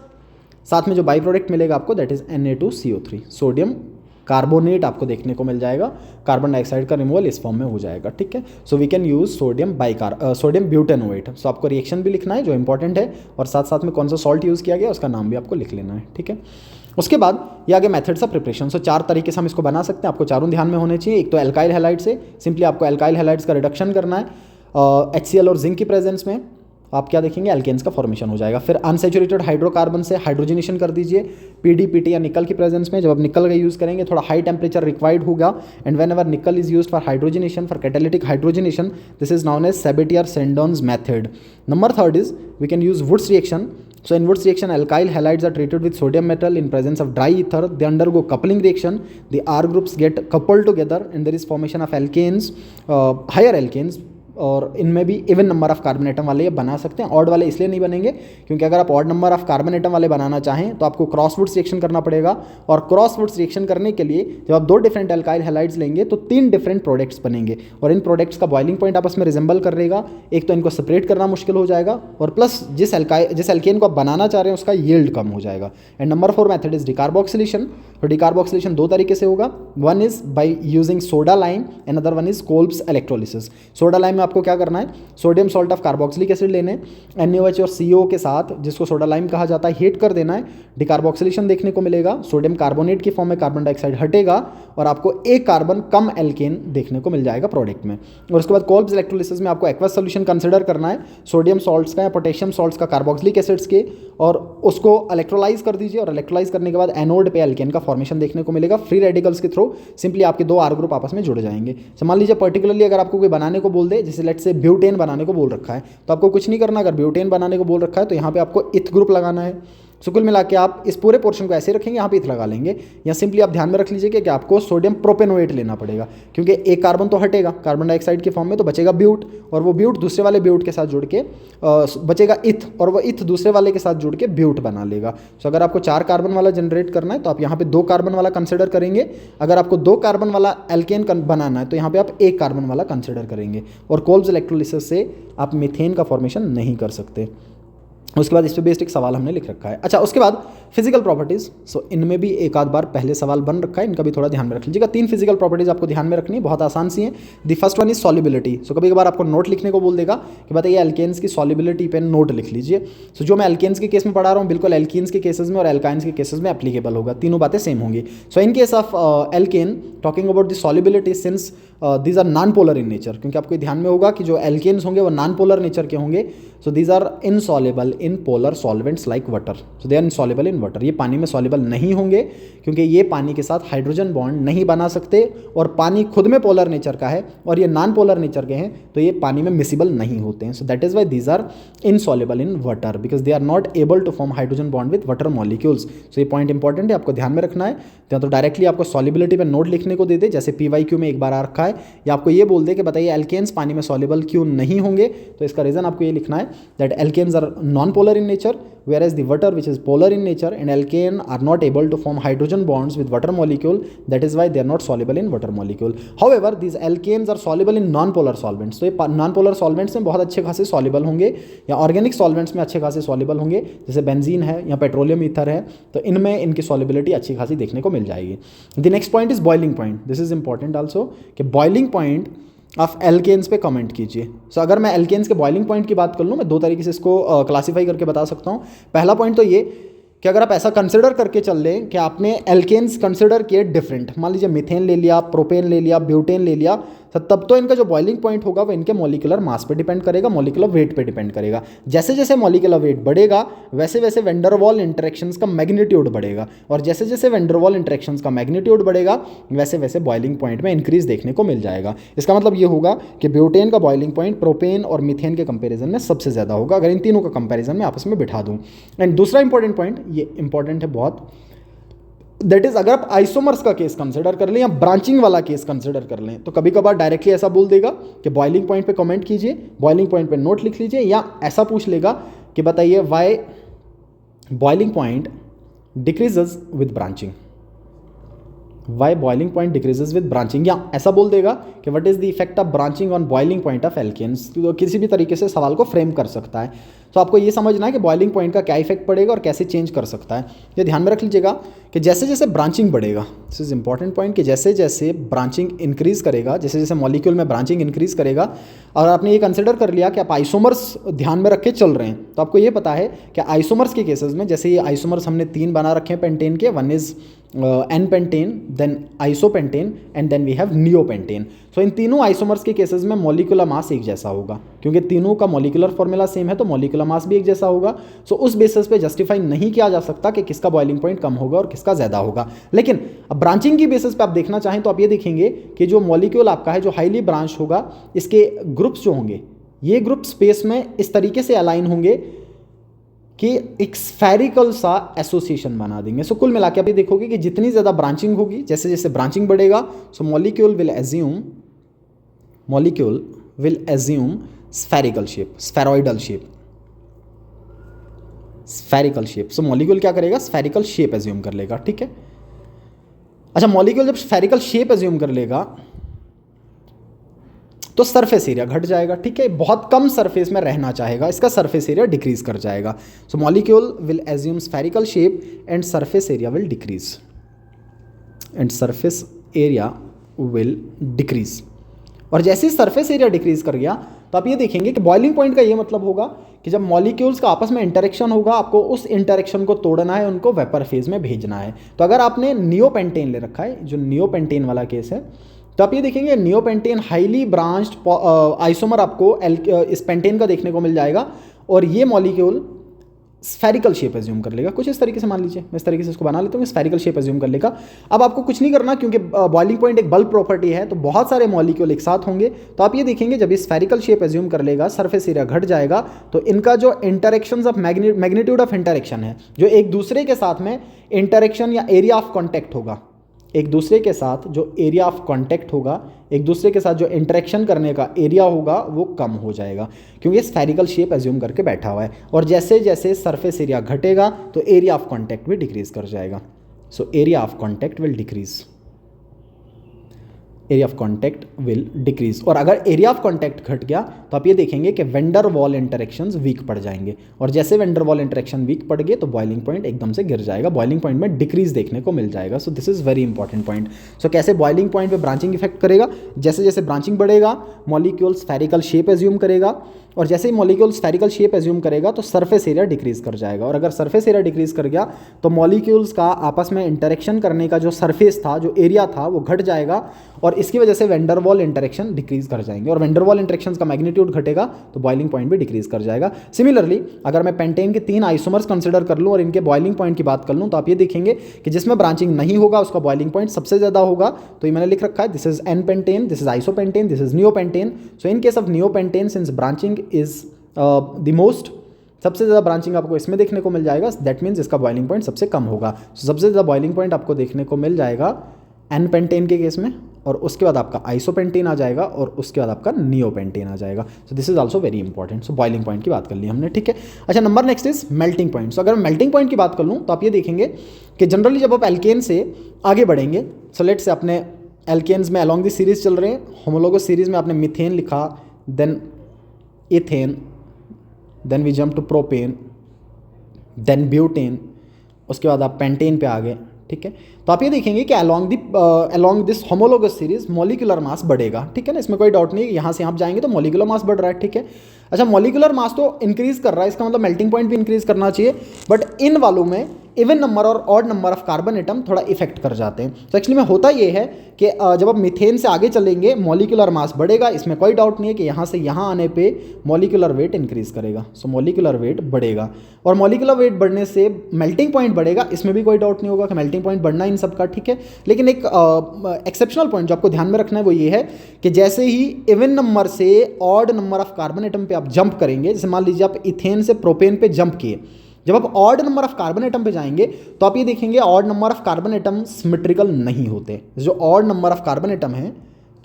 साथ में जो बाई प्रोडक्ट मिलेगा आपको that is Na2CO3, sodium carbonate आपको देखने को मिल जाएगा। कार्बन डाइऑक्साइड का रिमूवल इस फॉर्म में हो जाएगा, ठीक है। So we can use sodium butanoate. So आपको रिएक्शन भी लिखना है जो इंपॉर्टेंट है, और साथ साथ में कौन सा सॉल्ट यूज़ किया गया उसका नाम भी आपको लिख लेना है, ठीक है। उसके बाद ये आगे मेथड्स ऑफ प्रिपरेशन। सो 4 तरीके से हम इसको बना सकते हैं, आपको चारों ध्यान में होने चाहिए। एक तो एल्काइल हैलाइड से, सिंपली आपको एल्काइल हैलाइड्स का रिडक्शन करना है, HCl और जिंक की प्रेजेंस में आप क्या देखेंगे, एल्केन्स का फॉर्मेशन हो जाएगा। फिर अनसैचुरेटेड हाइड्रोकार्बन से हाइड्रोजनेशन कर दीजिए, PDPT या निकल की प्रेजेंस में। जब आप निकल का यूज़ करेंगे थोड़ा हाई टेम्परेचर रिक्वायर्ड होगा, and whenever nickel is use for hydrogenation, for catalytic hydrogenation, this is known as Sabatier-Sandon's method. Number 3 is we can use Woods reaction. So in Woods reaction, alkyl halides are treated with sodium metal in presence of dry ether. They undergo coupling reaction. The R groups get coupled together, and there is formation of alkanes, higher alkanes. और इनमें भी even number of carbon atom वाले ये बना सकते हैं। Odd वाले इसलिए नहीं बनेंगे क्योंकि अगर आप odd number of carbon atom वाले बनाना चाहें तो आपको क्रॉस वुड्स रिएक्शन करना पड़ेगा, और क्रॉस वुड्स रिएक्शन करने के लिए जब आप 2 डिफरेंट एल्काइल हैलाइड्स लेंगे तो 3 डिफरेंट प्रोडक्ट्स बनेंगे, और इन प्रोडक्ट्स का बॉइलिंग पॉइंट आपस में रिजेंबल करेगा। एक तो इनको सेपरेट करना मुश्किल हो जाएगा, और प्लस जिस एल्केन को आप बनाना चाह रहे हैं उसका यील्ड कम हो जाएगा। And number 4 method is decarboxylation. तो डिकार्बोक्सिलेशन 2 तरीके से होगा, one is by using soda lime and other one is Kolbe's electrolysis. Soda lime में आपको क्या करना है, sodium salt of carboxylic acid लेने, NaOH और CO के साथ, जिसको सोडा लाइम कहा जाता है, हीट कर देना है। डिकार्बोक्सिलेशन देखने को मिलेगा, सोडियम कार्बोनेट की फॉर्म में कार्बन डाइऑक्साइड हटेगा और आपको एक कार्बन कम एल्केन देखने को मिल जाएगा प्रोडक्ट में। और उसके बाद कोल्ब्स इलेक्ट्रोलिसिस में आपको एक्वस सोल्यूशन कंसिडर करना है, सोडियम सॉल्ट्स का या पोटेशियम सॉल्ट्स का कार्बोक्सिलिक एसिड्स के, और उसको इलेक्ट्रोलाइज कर दीजिए, और इलेक्ट्रोलाइज करने के बाद एनोड पे एल्केन का फॉर्मेशन देखने को मिलेगा फ्री रेडिकल्स के थ्रू। सिंपली आपके 2 R ग्रुप आपस में जुड़ जाएंगे। मान लीजिए पर्टिकुलरली अगर आपको कोई बनाने को बोल दे, जैसे लेट्स से ब्यूटेन बनाने को बोल रखा है, तो आपको कुछ नहीं करना। अगर ब्यूटेन बनाने को बोल रखा है तो यहाँ पे आपको इथ ग्रुप लगाना है, सो कुल मिला के आप इस पूरे पोर्शन को ऐसे रखेंगे, यहाँ पे इथ लगा लेंगे, या सिंपली आप ध्यान में रख लीजिए कि आपको सोडियम प्रोपेनोएट लेना पड़ेगा, क्योंकि एक कार्बन तो हटेगा कार्बन डाइऑक्साइड के फॉर्म में, तो बचेगा ब्यूट, और वो ब्यूट दूसरे वाले ब्यूट के साथ जुड़ के बचेगा इथ, और वो इथ दूसरे वाले के साथ जुड़ के ब्यूट बना लेगा। सो अगर आपको 4 कार्बन वाला जनरेट करना है तो आप यहाँ पे 2 कार्बन वाला कंसिडर करेंगे, अगर आपको 2 कार्बन वाला एल्केन बनाना है तो यहाँ पे आप 1 कार्बन वाला कंसिडर करेंगे, और कोल्ब्स इलेक्ट्रोलिसिस से आप मीथेन का फॉर्मेशन नहीं कर सकते। उसके बाद इस पर बेस्ड एक सवाल हमने लिख रखा है। अच्छा, उसके बाद फिजिकल प्रॉपर्टीज़, सो इनमें भी एक आध बार पहले सवाल बन रखा है, इनका भी थोड़ा ध्यान में रख लीजिएगा। 3 फिजिकल प्रॉपर्टीज़ आपको ध्यान में रखनी है, बहुत आसान सी है। The first one is solubility. So कभी कभार आपको नोट लिखने को बोल देगा कि बताइए एल्केन्स की सॉलिबिलिटी पे नोट लिख लीजिए। सो जो मैं एल्केन्स के केस में पढ़ा रहा हूँ बिल्कुल एल्कीन्स के केसेस में और एल्काइंस के केसेस में एप्लीकेबल होगा, तीनों बातें सेम होंगी। So in case of alkane talking about the solubility, since these are non polar in nature, क्योंकि आपको ध्यान में होगा कि जो एल्केन्स होंगे वो नॉन पोलर नेचर के होंगे। So these are insoluble in polar solvents like water, so they are insoluble in water. ये पानी में सॉल्युबल नहीं होंगे क्योंकि ये पानी के साथ हाइड्रोजन बॉन्ड नहीं बना सकते, और पानी खुद में पोलर नेचर का है और ये नॉन पोलर नेचर के हैं, तो ये पानी में मिसिबल नहीं होते हैं। So that is why these are insoluble in water, because they are not able to form hydrogen bond with water molecules. So ये पॉइंट इंपॉर्टेंट है, आपको ध्यान में रखना है। तो डायरेक्टली आपको सॉलिबिलिटी पे नोट लिखने को दे दे, जैसे PYQ में एक बार आ रखा है, या आपको ये बोल दे कि बताइए एल्केन्स पानी में सॉल्युबल क्यों नहीं होंगे, तो इसका रीजन आपको ये लिखना है that alkanes are non polar in nature, whereas the water which is polar in nature and alkane are not able to form hydrogen bonds with water molecule, that is why they are not soluble in water molecule. However, these alkanes are soluble in non-polar solvents, तो ये non-polar solvents में बहुत अच्छे खासे soluble होंगे, या organic solvents में अच्छे खासे soluble होंगे, जैसे बेंजीन है या पेट्रोलियम ईथर है, तो इनमें इनकी solubility अच्छी खासी देखने को मिल जाएगी। The next point is boiling point. This is important also कि boiling point आप एल्केन्स पे कमेंट कीजिए। सो अगर मैं एल्केन्स के बॉइलिंग पॉइंट की बात कर लूँ, मैं 2 तरीके से इसको क्लासीफाई करके बता सकता हूँ। पहला पॉइंट तो ये कि अगर आप ऐसा कंसिडर करके चल लें कि आपने एल्केन्स कंसिडर किए डिफरेंट, मान लीजिए मीथेन ले लिया, प्रोपेन ले लिया, ब्यूटेन ले लिया, तो तब तो इनका जो बॉइलिंग पॉइंट होगा वो इनके मॉलिकुलर मास पे डिपेंड करेगा, मॉलिकुलर वेट पे डिपेंड करेगा। जैसे जैसे मॉलिकुलर वेट बढ़ेगा वैसे वैसे वेंडरवॉल इंटरेक्शंस का मैग्नीट्यूड बढ़ेगा, और जैसे जैसे वेंडरवॉल इंटरेक्शंस का मैग्नीट्यूड बढ़ेगा वैसे वैसे बॉइलिंग पॉइंट में इंक्रीज देखने को मिल जाएगा। इसका मतलब ये होगा कि ब्यूटेन का बॉइलिंग पॉइंट प्रोपेन और मीथेन के कंपेरिजन में सबसे ज़्यादा होगा, अगर इन तीनों का कंपेरिजन में आपस में बिठा दूँ। एंड दूसरा इंपॉर्टेंट पॉइंट, ये इंपॉर्टेंट है बहुत, दैट इज अगर आप आइसोमर्स का केस कंसिडर कर लें या ब्रांचिंग वाला केस कंसिडर कर लें, तो कभी कभार डायरेक्टली ऐसा बोल देगा कि बॉइलिंग पॉइंट पे कमेंट कीजिए, बॉइलिंग पॉइंट पे नोट लिख लीजिए, या ऐसा पूछ लेगा कि बताइए why boiling point decreases with branching, why boiling point decreases with branching, या ऐसा बोल देगा कि what is the effect of branching on boiling point of alkanes. तो किसी भी तरीके से सवाल को फ्रेम कर सकता है। तो आपको ये समझना है कि बॉइलिंग पॉइंट का क्या इफेक्ट पड़ेगा और कैसे चेंज कर सकता है। ये ध्यान में रख लीजिएगा कि जैसे जैसे ब्रांचिंग बढ़ेगा, दिस इज इंपॉर्टेंट पॉइंट, कि जैसे जैसे ब्रांचिंग इंक्रीज करेगा, जैसे जैसे मॉलिक्यूल में ब्रांचिंग इंक्रीज करेगा, और आपने ये कंसिडर कर लिया कि आप आइसोमर्स ध्यान में रख के चल रहे हैं, तो आपको ये पता है कि आइसोमर्स के केसेस में, जैसे ये आइसोमर्स हमने 3 बना रखे हैं पेंटेन के, one is n pentane, then isopentane, and then we have neopentane. So इन तीनों आइसोमर्स के केसेस में मॉलिक्यूलर मास एक जैसा होगा, क्योंकि तीनों का मॉलिक्यूलर फॉर्मूला सेम है, तो मॉलिक्यूलर मास भी एक जैसा होगा। सो उस बेसिस पे जस्टिफाई नहीं किया जा सकता कि किसका बॉइलिंग पॉइंट कम होगा और किसका ज़्यादा होगा। लेकिन अब ब्रांचिंग की बेसिस पे आप देखना चाहें तो आप ये देखेंगे कि जो मॉलिक्यूल आपका है जो हाईली ब्रांच होगा, इसके ग्रुप्स जो होंगे, ये ग्रुप स्पेस में इस तरीके से अलाइन होंगे कि एक स्फेरिकल सा एसोसिएशन बना देंगे। सो कुल मिला के आप ये देखोगे कि जितनी ज़्यादा ब्रांचिंग होगी, जैसे जैसे ब्रांचिंग बढ़ेगा, so molecule will assume spherical shape, spheroidal shape, spherical shape. So molecule क्या करेगा, स्फेरिकल शेप एज्यूम कर लेगा, ठीक है। अच्छा, मॉलिक्यूल जब स्फेरिकल शेप एज्यूम कर लेगा तो सरफेस एरिया घट जाएगा, ठीक है, बहुत कम सरफेस में रहना चाहेगा, इसका सरफेस एरिया डिक्रीज कर जाएगा। So molecule will assume spherical shape and surface area will decrease, और जैसे ही सरफेस एरिया डिक्रीज कर गया तो आप ये देखेंगे कि बॉइलिंग पॉइंट का ये मतलब होगा कि जब मॉलिक्यूल्स का आपस में इंटरेक्शन होगा, आपको उस इंटरेक्शन को तोड़ना है, उनको वेपर फेज में भेजना है। तो अगर आपने नियोपेंटेन ले रखा है, जो नियोपेंटेन वाला केस है, तो आप ये देखेंगे नियोपेंटेन हाईली ब्रांच्ड आइसोमर आपको इस पेंटेन का देखने को मिल जाएगा, और ये मॉलिक्यूल स्फेरिकल शेप एज्यूम कर लेगा, कुछ इस तरीके से मान लीजिए, मैं इस तरीके से इसको बना लेता हूँ, स्फेरिकल शेप एज्यूम कर लेगा। अब आपको कुछ नहीं करना, क्योंकि बॉइलिंग पॉइंट एक बल्क प्रॉपर्टी है, तो बहुत सारे मॉलिक्यूल एक साथ होंगे। तो आप ये देखेंगे जब ये स्फेरिकल शेप एज्यूम कर लेगा, सरफेस एरिया घट जाएगा, तो इनका जो interactions of magnitude of interaction है, जो एक दूसरे के साथ में इंटरेक्शन या एरिया ऑफ कॉन्टैक्ट होगा, एक दूसरे के साथ जो एरिया ऑफ कांटेक्ट होगा, एक दूसरे के साथ जो इंटरेक्शन करने का एरिया होगा, वो कम हो जाएगा, क्योंकि स्फेरिकल शेप एज्यूम करके बैठा हुआ है। और जैसे जैसे सरफेस एरिया घटेगा तो एरिया ऑफ कांटेक्ट भी डिक्रीज कर जाएगा। So area of contact will decrease, area of contact will decrease. और अगर एरिया ऑफ कांटेक्ट घट गया तो आप ये देखेंगे कि वेंडर वॉल इंटरेक्शंस वीक पड़ जाएंगे, और जैसे वेंडर वॉल इंटरेक्शन वीक पड़ गए तो बॉइलिंग पॉइंट एकदम से गिर जाएगा, बॉइलिंग पॉइंट में डिक्रीज देखने को मिल जाएगा। So this is very important point. So कैसे बॉइलिंग पॉइंट पे ब्रांचिंग इफेक्ट करेगा, जैसे जैसे ब्रांचिंग बढ़ेगा मॉलिक्यूल स्फेरिकल शेप एज्यूम करेगा, और जैसे ही मॉलिक्यूल स्फेरिकल शेप एज्यूम करेगा तो सरफेस एरिया डिक्रीज कर जाएगा, और अगर सरफेस एरिया डिक्रीज कर गया तो मॉलिक्यूल्स का आपस में इंटरेक्शन करने का जो सरफेस था, जो एरिया था, वो घट जाएगा, और इसकी वजह से वेंडर वॉल इंटरेक्शन डिक्रीज कर जाएंगे, और वेंडर वॉल इंटरेक्शंस का मैग्नीट्यूड घटेगा तो बॉइलिंग पॉइंट भी डिक्रीज कर जाएगा। सिमिलरली अगर मैं पेंटेन के 3 आइसोमर्स कंसिडर कर लूँ और इनके बॉइलिंग पॉइंट की बात कर लूँ, तो आप ये देखेंगे कि जिसमें ब्रांचिंग नहीं होगा उसका बॉइलिंग पॉइंट सबसे ज़्यादा होगा। तो ये मैंने लिख रखा है, this is n pentane, this is isopentane, this is neopentane. So in case of neopentane, since branching is the most, सबसे ज़्यादा ब्रांचिंग आपको इसमें देखने को मिल जाएगा, दैट मीन्स इसका बॉइलिंग पॉइंट सबसे कम होगा। सबसे ज़्यादा बॉइलिंग पॉइंट आपको देखने को मिल जाएगा एन पेंटेन के केस में, और उसके बाद आपका आइसोपेंटेन आ जाएगा, और उसके बाद आपका नियोपेंटेन आ जाएगा। So this is also very important. So boiling point की बात कर ली हमने, ठीक है। अच्छा, number next is melting point. So अगर मैं मेल्टिंग पॉइंट की बात कर लूँ तो आप ये देखेंगे कि जनरली जब आप एल्केन से आगे बढ़ेंगे, सो लेट्स से अपने एल्केन्स में अलॉन्ग द सीरीज चल रहे हैं, होमोलोगस सीरीज में आपने मीथेन लिखा, then ethane, then we jump to propane, then butane, उसके बाद आप पेंटेन पे आ गए, ठीक है। तो आप ये देखेंगे कि along this homologous series molecular mass बढ़ेगा, ठीक है ना, इसमें कोई डाउट नहीं है। यहाँ से आप जाएंगे तो मॉलिक्यूलर मास बढ़ रहा है, ठीक है। अच्छा, मॉलिक्यूलर मास तो इंक्रीज कर रहा है, इसका मतलब मेल्टिंग पॉइंट भी इंक्रीज करना चाहिए, बट इन वालों में इवन नंबर और odd number of carbon atom थोड़ा इफेक्ट कर जाते हैं। तो एक्चुअली में होता ये है कि जब आप मीथेन से आगे चलेंगे मॉलिक्यूलर मास बढ़ेगा, इसमें कोई डाउट नहीं है कि यहाँ से यहाँ आने पे मॉलिक्यूलर वेट इंक्रीज करेगा। सो मॉलिक्यूलर वेट बढ़ेगा, और मॉलिक्यूलर वेट बढ़ने से मेल्टिंग पॉइंट बढ़ेगा, इसमें भी कोई डाउट नहीं होगा कि मेल्टिंग पॉइंट बढ़ना इन सबका, ठीक है। लेकिन एक एक्सेप्शनल पॉइंट जो आपको ध्यान में रखना है वो ये है कि जैसे ही इवन नंबर से odd number of carbon atom पे आप जंप करेंगे, जैसे मान लीजिए आप इथेन से प्रोपेन पे जंप किए, जब आप odd number of carbon atom पे जाएंगे तो आप ये देखेंगे odd number of carbon atom symmetrical नहीं होते। जो odd number of carbon atom हैं,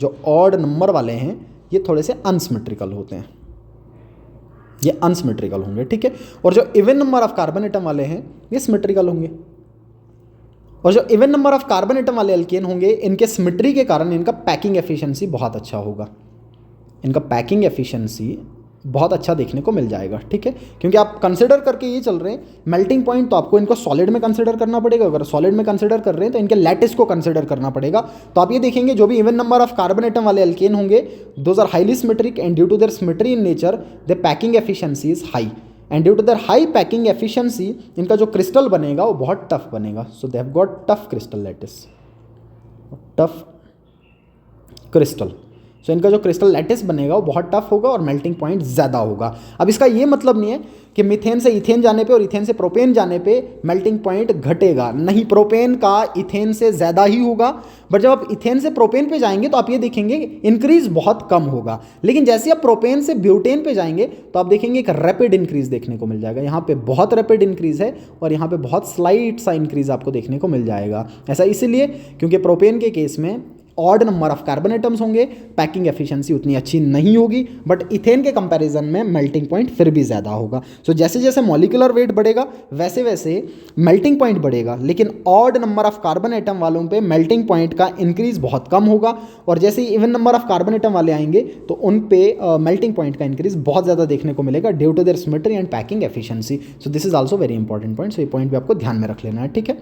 जो ऑड नंबर वाले हैं, ये थोड़े से अनसिमेट्रिकल होते हैं, ये अनसिमेट्रिकल होंगे, ठीक है। और जो even number of carbon atom वाले हैं ये सिमेट्रिकल होंगे, और जो even number of carbon atom वाले एल्केन होंगे, इनके सिमेट्री के कारण इनका पैकिंग एफिशिएंसी बहुत अच्छा होगा, इनका पैकिंग एफिशिएंसी बहुत अच्छा देखने को मिल जाएगा, ठीक है। क्योंकि आप कंसिडर करके ये चल रहे हैं मेल्टिंग पॉइंट, तो आपको इनको सॉलिड में कंसिडर करना पड़ेगा, अगर सॉलिड में कंसिडर कर रहे हैं तो इनके लैटिस को कंसिडर करना पड़ेगा। तो आप ये देखेंगे जो भी even number of carbon atom वाले एल्केन होंगे, those are highly symmetric, and due to their symmetry in nature the packing efficiency is high, and due to their high packing efficiency इनका जो क्रिस्टल बनेगा वो बहुत टफ बनेगा। So they have got tough crystal lattice, tough crystal. So इनका जो crystal lattice बनेगा वो बहुत टफ होगा और मेल्टिंग पॉइंट ज़्यादा होगा। अब इसका ये मतलब नहीं है कि मीथेन से इथेन जाने पे और इथेन से प्रोपेन जाने पे मेल्टिंग पॉइंट घटेगा, नहीं, प्रोपेन का इथेन से ज़्यादा ही होगा। बट जब आप इथेन से प्रोपेन पे जाएंगे तो आप ये देखेंगे इंक्रीज बहुत कम होगा, लेकिन जैसे आप प्रोपेन से ब्यूटेन पे जाएंगे तो आप देखेंगे एक रैपिड इंक्रीज देखने को मिल जाएगा। यहाँ पे बहुत रैपिड इंक्रीज है और यहाँ पे बहुत स्लाइट सा इंक्रीज आपको देखने को मिल जाएगा। ऐसा इसलिए क्योंकि प्रोपेन के केस में odd number of carbon atoms होंगे, पैकिंग एफिशिएंसी उतनी अच्छी नहीं होगी, बट इथेन के कंपैरिजन में मेल्टिंग पॉइंट फिर भी ज़्यादा होगा। सो जैसे जैसे मॉलिक्यूलर वेट बढ़ेगा वैसे वैसे मेल्टिंग पॉइंट बढ़ेगा, लेकिन odd number of carbon atom वालों पे मेल्टिंग पॉइंट का इंक्रीज बहुत कम होगा, और जैसे ही even number of carbon atom वाले आएंगे तो उन पे मेल्टिंग पॉइंट का इंक्रीज बहुत ज़्यादा देखने को मिलेगा due to their symmetry and packing efficiency. So this is also very important point. So ये पॉइंट भी आपको ध्यान में रख लेना है, ठीक है।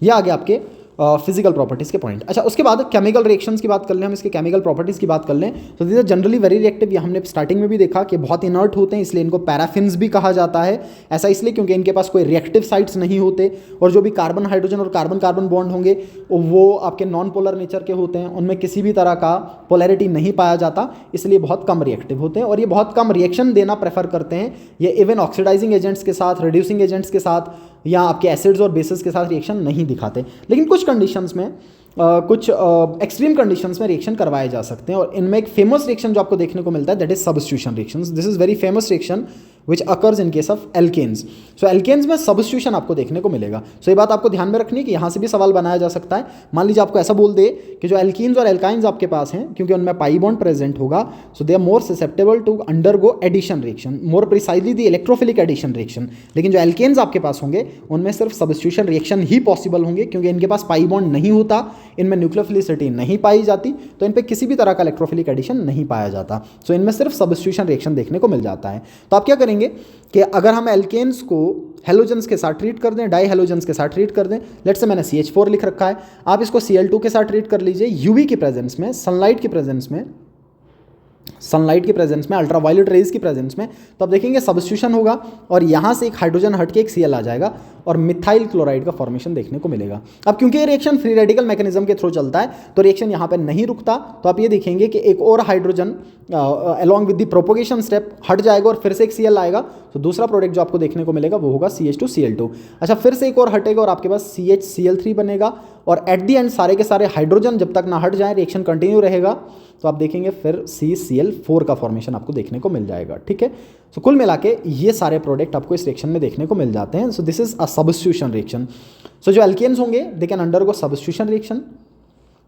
ये आगे आपके फिजिकल प्रॉपर्टीज़ के पॉइंट। अच्छा, उसके बाद केमिकल रिएक्शंस की बात कर लें, हम इसके केमिकल प्रॉपर्टीज़ की बात कर लें तो these are generally very reactive. ये हमने स्टार्टिंग में भी देखा कि बहुत इनर्ट होते हैं, इसलिए इनको पैराफिन्स भी कहा जाता है। ऐसा इसलिए क्योंकि इनके पास कोई रिएक्टिव साइट्स नहीं होते, और जो भी कार्बन हाइड्रोजन और कार्बन कार्बन बॉन्ड होंगे वो आपके नॉन पोलर नेचर के होते हैं, उनमें किसी भी तरह का पोलैरिटी नहीं पाया जाता, इसलिए बहुत कम रिएक्टिव होते हैं और ये बहुत कम रिएक्शन देना प्रेफर करते हैं। ये इवन ऑक्सीडाइजिंग एजेंट्स के साथ, रिड्यूसिंग एजेंट्स के साथ या आपके एसिड्स और बेसिस के साथ रिएक्शन नहीं दिखाते। लेकिन कुछ कंडीशंस में कुछ एक्सट्रीम कंडीशंस में रिएक्शन करवाए जा सकते हैं, और इनमें एक फेमस रिएक्शन जो आपको देखने को मिलता है that is substitution reactions. This is very famous reaction which occurs in case of alkanes. So alkanes में सब्स्टिट्यूशन आपको देखने को मिलेगा। सो ये बात आपको ध्यान में रखनी है कि यहाँ से भी सवाल बनाया जा सकता है। मान लीजिए आपको ऐसा बोल दे कि जो एल्कीन्स और एल्काइंस आपके पास हैं, क्योंकि उनमें पाई बॉन्ड प्रेजेंट होगा, so they are more susceptible to undergo addition reaction, more precisely the electrophilic addition reaction. लेकिन जो एल्केन्स आपके पास होंगे उनमें सिर्फ सब्स्टिट्यूशन रिएक्शन ही पॉसिबल होंगे, क्योंकि इनके पास पाई बॉन्ड नहीं होता, इनमें न्यूक्लियोफिलिसिटी नहीं पाई जाती, तो इन पे किसी भी तरह का इलेक्ट्रोफिलिक एडिशन नहीं पाया जाता। सो इनमें सिर्फ सब्स्टिट्यूशन रिएक्शन देखने को मिल जाता है। तो आप क्या करेंगे कि अगर हम एल्केन्स को हेलोजेंस के साथ ट्रीट कर दें, डाई हेलोजेंस के साथ ट्रीट कर दें, लेट्स से मैंने CH4 लिख रखा है, आप इसको Cl2 के साथ ट्रीट कर लीजिए यूवी की प्रेजेंस में, सनलाइट की प्रेजेंस में, अल्ट्रावायलेट रेज की प्रेजेंस में, तो आप देखेंगे सब्स्टिट्यूशन होगा और यहाँ से एक हाइड्रोजन हट के एक Cl आ जाएगा और मिथाइल क्लोराइड का फॉर्मेशन देखने को मिलेगा। अब क्योंकि ये रिएक्शन फ्री रेडिकल मैकेनिज्म के थ्रू चलता है तो रिएक्शन यहाँ पे नहीं रुकता, तो आप ये देखेंगे कि एक और hydrogen along with the propagation step हट जाएगा और फिर से एक Cl आएगा, तो दूसरा प्रोडक्ट जो आपको देखने को मिलेगा वो होगा CH2Cl2। अच्छा, फिर से एक और हटेगा और आपके पास CHCl3 बनेगा, और एट द एंड सारे के सारे हाइड्रोजन जब तक ना हट जाए रिएक्शन कंटिन्यू रहेगा, तो आप देखेंगे फिर CCl4 का फॉर्मेशन आपको देखने को मिल जाएगा। ठीक है, सो कुल मिला के ये सारे प्रोडक्ट आपको इस रिएक्शन में देखने को मिल जाते हैं। So this is a substitution reaction. So जो एल्केन्स होंगे they can undergo substitution reaction.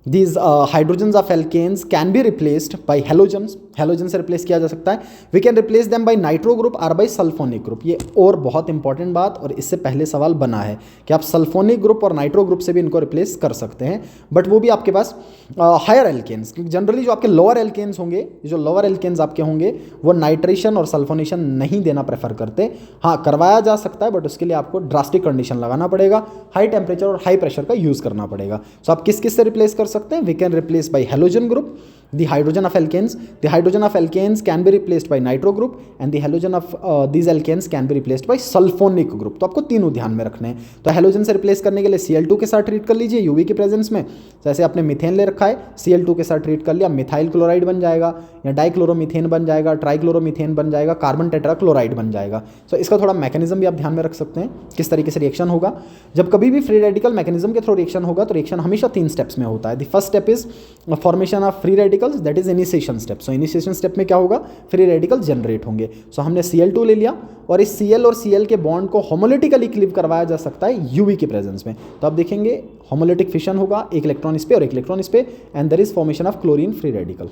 These hydrogens of alkanes can be replaced by halogens. Halogen से रिप्लेस किया जा सकता है। We can replace them by nitro group or by sulfonic group. ये और बहुत इंपॉर्टेंट बात, और इससे पहले सवाल बना है कि आप सल्फोनिक ग्रुप और नाइट्रो ग्रुप से भी इनको रिप्लेस कर सकते हैं, बट वो भी आपके पास हायर एल्केन्स, क्योंकि जनरली जो आपके लोअर एल्केन्स होंगे, जो लोअर एल्केन्स आपके होंगे वो नाइट्रेशन और सल्फोनेशन नहीं देना प्रेफर करते। हाँ, करवाया जा सकता है, बट उसके लिए आपको ड्रास्टिक कंडीशन लगाना पड़ेगा, हाई टेम्परेचर और हाई प्रेशर का यूज़ करना पड़ेगा। सो आप किस किस से रिप्लेस कर सकते हैं? We can replace by halogen group, the hydrogen of alkanes can be replaced by nitro group, and the halogen of these alkanes can be replaced by sulfonic group। तो आपको तीनों ध्यान में रखने हैं। तो हेलोजन से रिप्लेस करने के लिए Cl2 के साथ ट्रीट कर लीजिए यूवी की प्रेजेंस में। जैसे आपने मीथेन ले रखा है, Cl2 के साथ ट्रीट कर लिया, मिथाइल क्लोराइड बन जाएगा, या डाइक्लोरोमीथेन बन जाएगा, ट्राइक्लोरोमीथेन बन जाएगा, कार्बन टेट्राक्लोराइड बन जाएगा। सो इसका थोड़ा मैकेनिज्म भी आप ध्यान में रख सकते हैं, किस तरीके से रिएक्शन होगा। जब कभी भी फ्री रेडिकल मैकेनिज्म के थ्रू रिएक्शन होगा तो रिएक्शन हमेशा 3 स्टेप्स में होता है। The first step is formation of free radicals, that is initiation step. So initiation step में क्या होगा? फ्री रेडिकल जनरेट होंगे। सो हमने Cl2 ले लिया, और इस Cl और Cl के बॉन्ड को होमोलिटिकली क्लीव करवाया जा सकता है यूवी की प्रेजेंस में। तो आप देखेंगे होमोलिटिक फिशन होगा, एक इलेक्ट्रॉन इस पे और एक इलेक्ट्रॉन इस पे, and there is formation of chlorine free radical.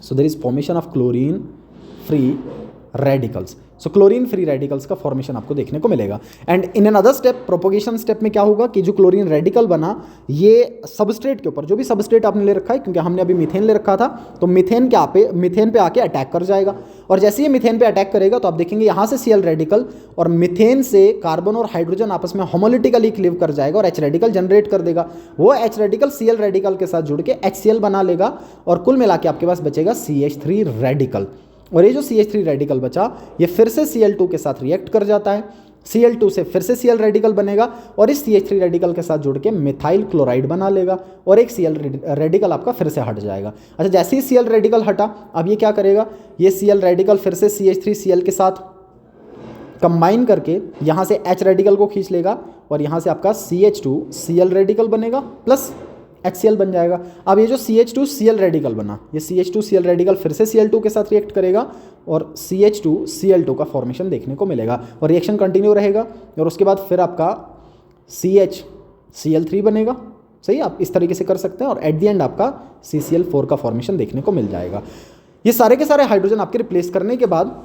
So there is formation of chlorine free radicals. So chlorine free radicals का फॉर्मेशन आपको देखने को मिलेगा। And in another step, propagation step में क्या होगा कि जो क्लोरीन रेडिकल बना, ये सबस्ट्रेट के ऊपर, जो भी सबस्ट्रेट आपने ले रखा है, क्योंकि हमने अभी मीथेन ले रखा था, तो मीथेन पे आके अटैक कर जाएगा, और जैसे ही मीथेन पे अटैक करेगा तो आप देखेंगे यहाँ से Cl रेडिकल और मीथेन से कार्बन और हाइड्रोजन आपस में होमोलिटिकली क्लीव कर जाएगा और H रेडिकल जनरेट कर देगा। वो H रेडिकल Cl रेडिकल के साथ जुड़ के HCl बना लेगा, और कुल मिला के आपके पास बचेगा CH3 रेडिकल। और ये जो CH3 रेडिकल बचा, ये फिर से Cl2 के साथ रिएक्ट कर जाता है, Cl2 से फिर से Cl रेडिकल बनेगा, और इस CH3 रेडिकल के साथ जुड़ के मिथाइल क्लोराइड बना लेगा, और एक Cl रेडिकल आपका फिर से हट जाएगा। अच्छा, जैसे ही Cl रेडिकल हटा, अब ये क्या करेगा? ये Cl रेडिकल फिर से CH3Cl के साथ कंबाइन करके यहाँ से H रेडिकल को खींच लेगा, और यहाँ से आपका CH2Cl रेडिकल बनेगा प्लस HCl बन जाएगा। अब ये जो CH2Cl रेडिकल बना, ये CH2Cl रेडिकल फिर से Cl2 के साथ रिएक्ट करेगा, और CH2Cl2 का फॉर्मेशन देखने को मिलेगा, और रिएक्शन कंटिन्यू रहेगा, और उसके बाद फिर आपका CHCl3 बनेगा। सही, आप इस तरीके से कर सकते हैं, और एट द एंड आपका CCl4 का फॉर्मेशन देखने को मिल जाएगा। ये सारे के सारे हाइड्रोजन आपके रिप्लेस करने के बाद,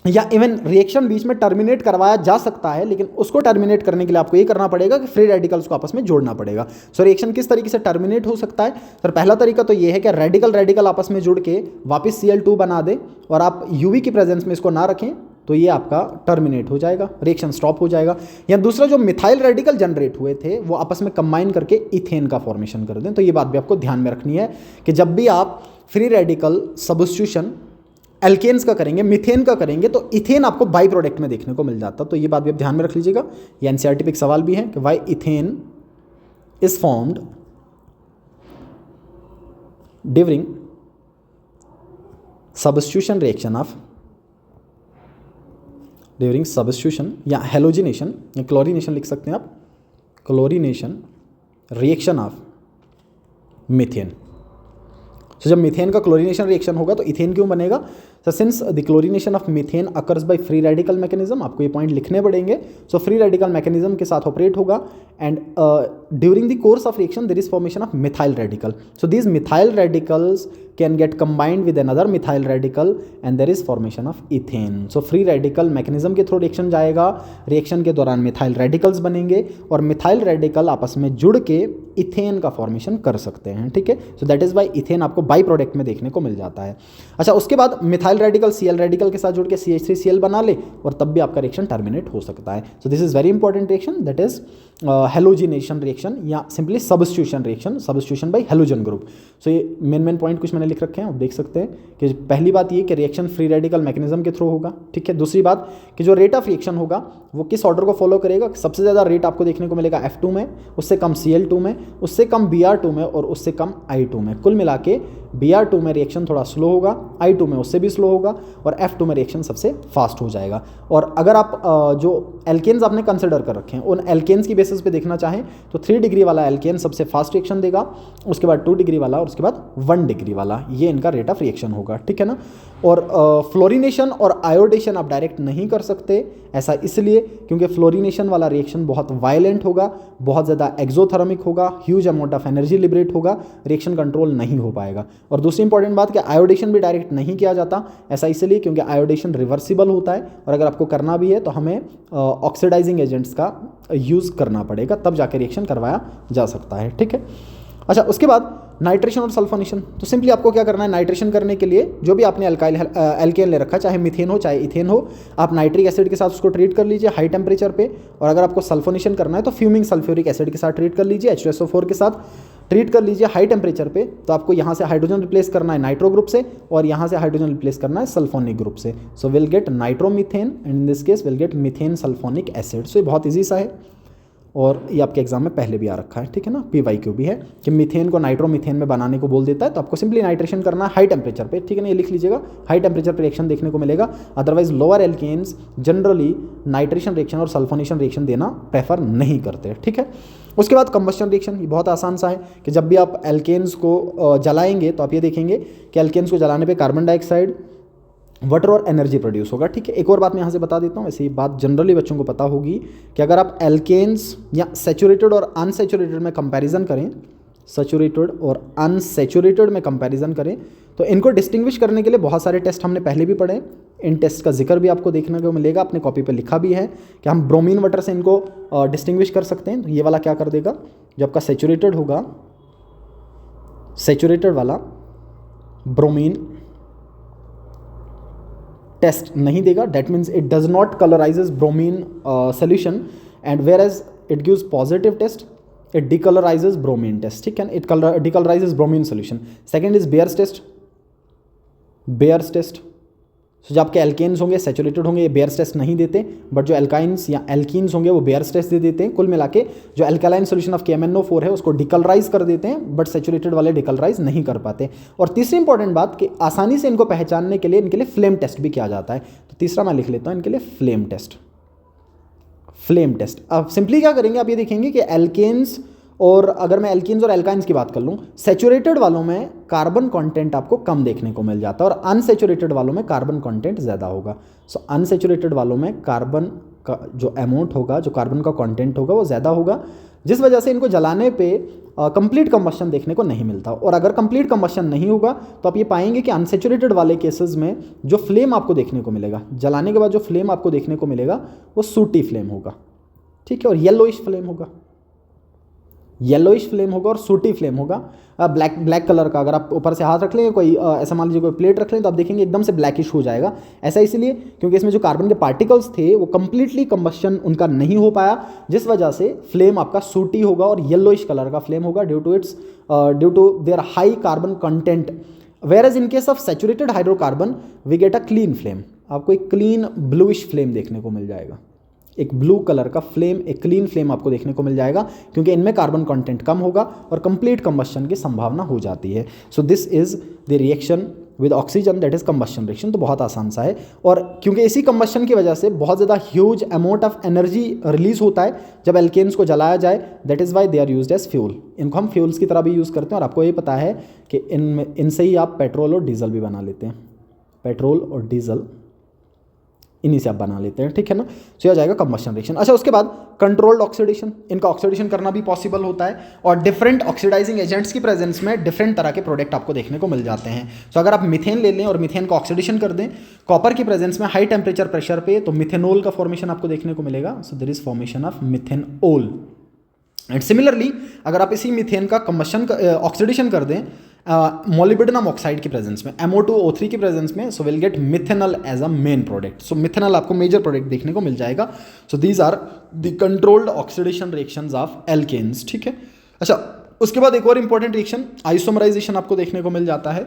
या इवन रिएक्शन बीच में टर्मिनेट करवाया जा सकता है, लेकिन उसको टर्मिनेट करने के लिए आपको ये करना पड़ेगा कि फ्री रेडिकल्स को आपस में जोड़ना पड़ेगा। सो रिएक्शन किस तरीके से टर्मिनेट हो सकता है? सर, पहला तरीका तो ये है कि रेडिकल आपस में जुड़ के वापस Cl2 बना दे, और आप यूवी की प्रेजेंस में इसको ना रखें, तो ये आपका टर्मिनेट हो जाएगा, रिएक्शन स्टॉप हो जाएगा। या दूसरा जो मिथाइल रेडिकल जनरेट हुए थे वो आपस में कंबाइन करके इथेन का फॉर्मेशन कर दें। तो ये बात भी आपको ध्यान में रखनी है कि जब भी आप फ्री रेडिकल सब्स्टिट्यूशन एल्केन्स का करेंगे, मीथेन का करेंगे, तो इथेन आपको बाई प्रोडक्ट में देखने को मिल जाता। तो ये बात भी आप ध्यान में रख लीजिएगा। ये एनसीईआरटी पे एक सवाल भी है कि why ethane is formed during substitution reaction of during substitution या हेलोजिनेशन या क्लोरीनेशन लिख सकते हैं आप, क्लोरीनेशन रिएक्शन ऑफ मीथेन। तो जब मीथेन का क्लोरीनेशन रिएक्शन होगा तो इथेन क्यों बनेगा? So since the chlorination of methane occurs by free radical mechanism, आपको ये पॉइंट लिखने पड़ेंगे। सो फ्री रेडिकल मैकेनिज्म के साथ ऑपरेट होगा and during the course of reaction there is formation of methyl radical. So these methyl radicals can get combined with another methyl radical and there is formation of ethane. So free radical mechanism के through reaction जाएगा, reaction के दौरान methyl radicals बनेंगे और methyl radical आपस में जुड़ के इथेन का फॉर्मेशन कर सकते हैं, ठीक है। सो दैट इज बाय इथेन आपको बाई प्रोडक्ट में देखने को मिल जाता है। अच्छा, उसके बाद मिथाइल रेडिकल Cl रेडिकल के साथ जुड़ के CH3Cl बना ले और तब भी आपका रिएक्शन टर्मिनेट हो सकता है। So this is very important reaction, that is halogenation reaction या simply substitution reaction, substitution by halogen group. So ये मेन पॉइंट कुछ मैंने लिख रखे हैं, आप देख सकते हैं कि पहली बात ये कि रिएक्शन फ्री रेडिकल मैकेनिज्म के थ्रू होगा, ठीक है। दूसरी बात कि जो रेट ऑफ रिएक्शन होगा वो किस ऑर्डर को फॉलो करेगा, सबसे ज़्यादा रेट आपको देखने को मिलेगा F2 में, उससे कम Cl2 में, उससे कम Br2 में और उससे कम I2 में। कुल मिला के Br2 में रिएक्शन थोड़ा स्लो होगा, I2 में उससे भी स्लो होगा और F2 में रिएक्शन सबसे फास्ट हो जाएगा। और अगर आप जो एल्केन्स आपने कंसिडर कर रखे हैं उन एल्केन्स की बेसिस पे देखना चाहें तो 3 डिग्री वाला एल्केन सबसे फास्ट रिएक्शन देगा, उसके बाद 2 डिग्री वाला और उसके बाद 1 डिग्री वाला, ये इनका रेट ऑफ रिएक्शन होगा, ठीक है ना। और फ्लोरिनेशन और आयोडेशन आप डायरेक्ट नहीं कर सकते, ऐसा इसलिए क्योंकि फ्लोरिनेशन वाला रिएक्शन बहुत वायलेंट होगा, बहुत ज़्यादा एक्सोथर्मिक होगा, huge amount of energy liberate होगा, रिएक्शन कंट्रोल नहीं हो पाएगा। और दूसरी इंपॉर्टेंट बात कि आयोडेशन भी डायरेक्ट नहीं किया जाता, ऐसा इसलिए क्योंकि आयोडेशन रिवर्सिबल होता है और अगर आपको करना भी है तो हमें ऑक्सीडाइजिंग एजेंट्स का यूज़ करना पड़ेगा, तब जाके रिएक्शन करवाया जा सकता है, ठीक है। अच्छा, उसके बाद नाइट्रेशन और सल्फोनेशन। तो सिंपली आपको क्या करना है, नाइट्रेशन करने के लिए जो भी आपने एल्केन ले रखा है, चाहे मीथेन हो चाहे इथेन हो, आप नाइट्रिक एसिड के साथ उसको ट्रीट कर लीजिए हाई टेम्परेचर पे। और अगर आपको सल्फोनेशन करना है तो फ्यूमिंग सल्फ्यूरिक एसिड के साथ ट्रीट कर लीजिए, H2SO4 के साथ ट्रीट कर लीजिए हाई टेम्परेचर पे। तो आपको यहाँ से हाइड्रोजन रिप्लेस करना है नाइट्रो ग्रुप से और यहाँ से हाइड्रोजन रिप्लेस करना है सल्फोनिक ग्रुप से। So will get nitromethane and in this case will get methane sulphonic acid. So ये बहुत ईजी सा है और ये आपके एग्जाम में पहले भी आ रखा है, ठीक है ना। PYQ भी है कि मीथेन को नाइट्रोमीथेन में बनाने को बोल देता है, तो आपको सिंपली नाइट्रेशन करना है हाई टेम्परेचर पे, ठीक है ना। ये लिख लीजिएगा, हाई टेम्परेचर पे रिएक्शन देखने को मिलेगा। Otherwise lower alkanes generally nitration reaction और सल्फोनेशन रिएक्शन देना प्रेफर नहीं करते, ठीक है। उसके बाद कंबस्शन रिएक्शन, ये बहुत आसान सा है कि जब भी आप एल्केन्स को जलाएंगे तो आप ये देखेंगे कि एल्केन्स को जलाने पर कार्बन डाइऑक्साइड, वाटर और एनर्जी प्रोड्यूस होगा, ठीक है। एक और बात मैं यहाँ से बता देता हूँ, ऐसे ही बात जनरली बच्चों को पता होगी कि अगर आप एल्केन्स या सैचुरेटेड और अनसैचुरेटेड में कंपैरिजन करें, सैचुरेटेड और अनसैचुरेटेड में कंपैरिजन करें तो इनको डिस्टिंग्विश करने के लिए बहुत सारे टेस्ट हमने पहले भी पढ़े। इन टेस्ट का जिक्र भी आपको देखने को मिलेगा, अपने कॉपी पे लिखा भी है कि हम ब्रोमीन वाटर से इनको डिस्टिंग्विश कर सकते हैं। तो ये वाला क्या कर देगा, जो आपका सैचुरेटेड होगा, सैचुरेटेड वाला ब्रोमीन टेस्ट नहीं देगा, that means it does not colourises bromine solution and whereas it gives positive test, it decolourises bromine test, ठीक है, it decolourises bromine solution. Second is Baeyer's test, Baeyer's test. So जो आपके alkanes होंगे saturated होंगे ये bears test नहीं देते, but जो एल्काइंस या एल्कीन्स होंगे वो बेयर्स टेस्ट दे देते हैं। कुल मिला के जो एल्कालाइन सोल्यूशन ऑफ KMnO4 है उसको डिकलराइज कर देते हैं, बट सैचुरेटेड वाले डिकलराइज नहीं कर पाते। और तीसरी इंपॉर्टेंट बात कि आसानी से इनको पहचानने के लिए इनके लिए फ्लेम टेस्ट भी किया जाता है। तो तीसरा मैं लिख लेता हूँ इनके लिए फ्लेम टेस्ट, फ्लेम टेस्ट। अब सिंपली क्या करेंगे, आप ये देखेंगे कि एल्केन्स और अगर मैं एल्कीन्स और एल्काइंस की बात कर लूँ, सैचुरेटेड वालों में कार्बन कंटेंट आपको कम देखने को मिल जाता है और अनसैचुरेटेड वालों में कार्बन कंटेंट ज़्यादा होगा। सो अनसैचुरेटेड वालों में कार्बन का जो अमाउंट होगा, जो कार्बन का कंटेंट होगा वो ज़्यादा होगा, जिस वजह से इनको जलाने पे कंप्लीट कंबशन देखने को नहीं मिलता। और अगर कंप्लीट कंबशन नहीं होगा तो आप ये पाएंगे कि अनसैचुरेटेड वाले केसेस में जो फ्लेम आपको देखने को मिलेगा, जलाने के बाद जो फ्लेम आपको देखने को मिलेगा वो सूटी फ्लेम होगा, ठीक है, और येलोइश फ्लेम होगा। येलोइश फ्लेम होगा और सूटी फ्लेम होगा। ब्लैक कलर का, अगर आप ऊपर से हाथ रख लेंगे, कोई ऐसा मान लीजिए कोई प्लेट रख लें, तो आप देखेंगे एकदम से ब्लैकिश हो जाएगा। ऐसा इसलिए क्योंकि इसमें जो कार्बन के पार्टिकल्स थे वो कंप्लीटली कंबस्शन उनका नहीं हो पाया, जिस वजह से फ्लेम आपका सूटी होगा और येलोइश कलर का फ्लेम होगा due to their high carbon content. Whereas in case of saturated hydrocarbon we get a clean flame, आपको एक क्लीन ब्लूइश फ्लेम देखने को मिल जाएगा। एक ब्लू कलर का फ्लेम, एक क्लीन फ्लेम आपको देखने को मिल जाएगा, क्योंकि इनमें कार्बन कंटेंट कम होगा और कंप्लीट कंबस्शन की संभावना हो जाती है। So this is the reaction with oxygen, that is combustion reaction. तो बहुत आसान सा है, और क्योंकि इसी कंबस्शन की वजह से बहुत ज़्यादा huge amount of energy release होता है जब एल्केन्स को जलाया जाए, that is why they are used as fuel. इनको हम फ्यूल्स की तरह भी यूज़ करते हैं, और आपको ये पता है कि इनसे ही आप पेट्रोल और डीजल भी बना लेते हैं। पेट्रोल और डीजल इन्हीं से आप बना लेते हैं, ठीक है ना। सो यह जाएगा कंबस्शन रिएक्शन। अच्छा, उसके बाद कंट्रोल्ड ऑक्सीडेशन, इनका ऑक्सीडेशन करना भी पॉसिबल होता है, और डिफरेंट ऑक्सीडाइजिंग एजेंट्स की प्रेजेंस में डिफरेंट तरह के प्रोडक्ट आपको देखने को मिल जाते हैं। सो अगर आप मिथेन ले लें और मिथेन का ऑक्सीडेशन कर दें कॉपर की प्रेजेंस में हाई टेम्परेचर प्रेशर पे, तो मिथेनॉल का फॉर्मेशन आपको देखने को मिलेगा। So there is formation of methanol. And similarly अगर आप इसी मिथेन का कंबस्शन ऑक्सीडेशन कर दें मोलिब्डेनम ऑक्साइड की प्रेजेंस में, MO2O3 की प्रेजेंस में, so will get methanol as a main product. So methanol आपको मेजर प्रोडक्ट देखने को मिल जाएगा। So these are the controlled oxidation reactions of alkanes, ठीक है। अच्छा, उसके बाद एक और इंपॉर्टेंट रिएक्शन आइसोमराइजेशन आपको देखने को मिल जाता है।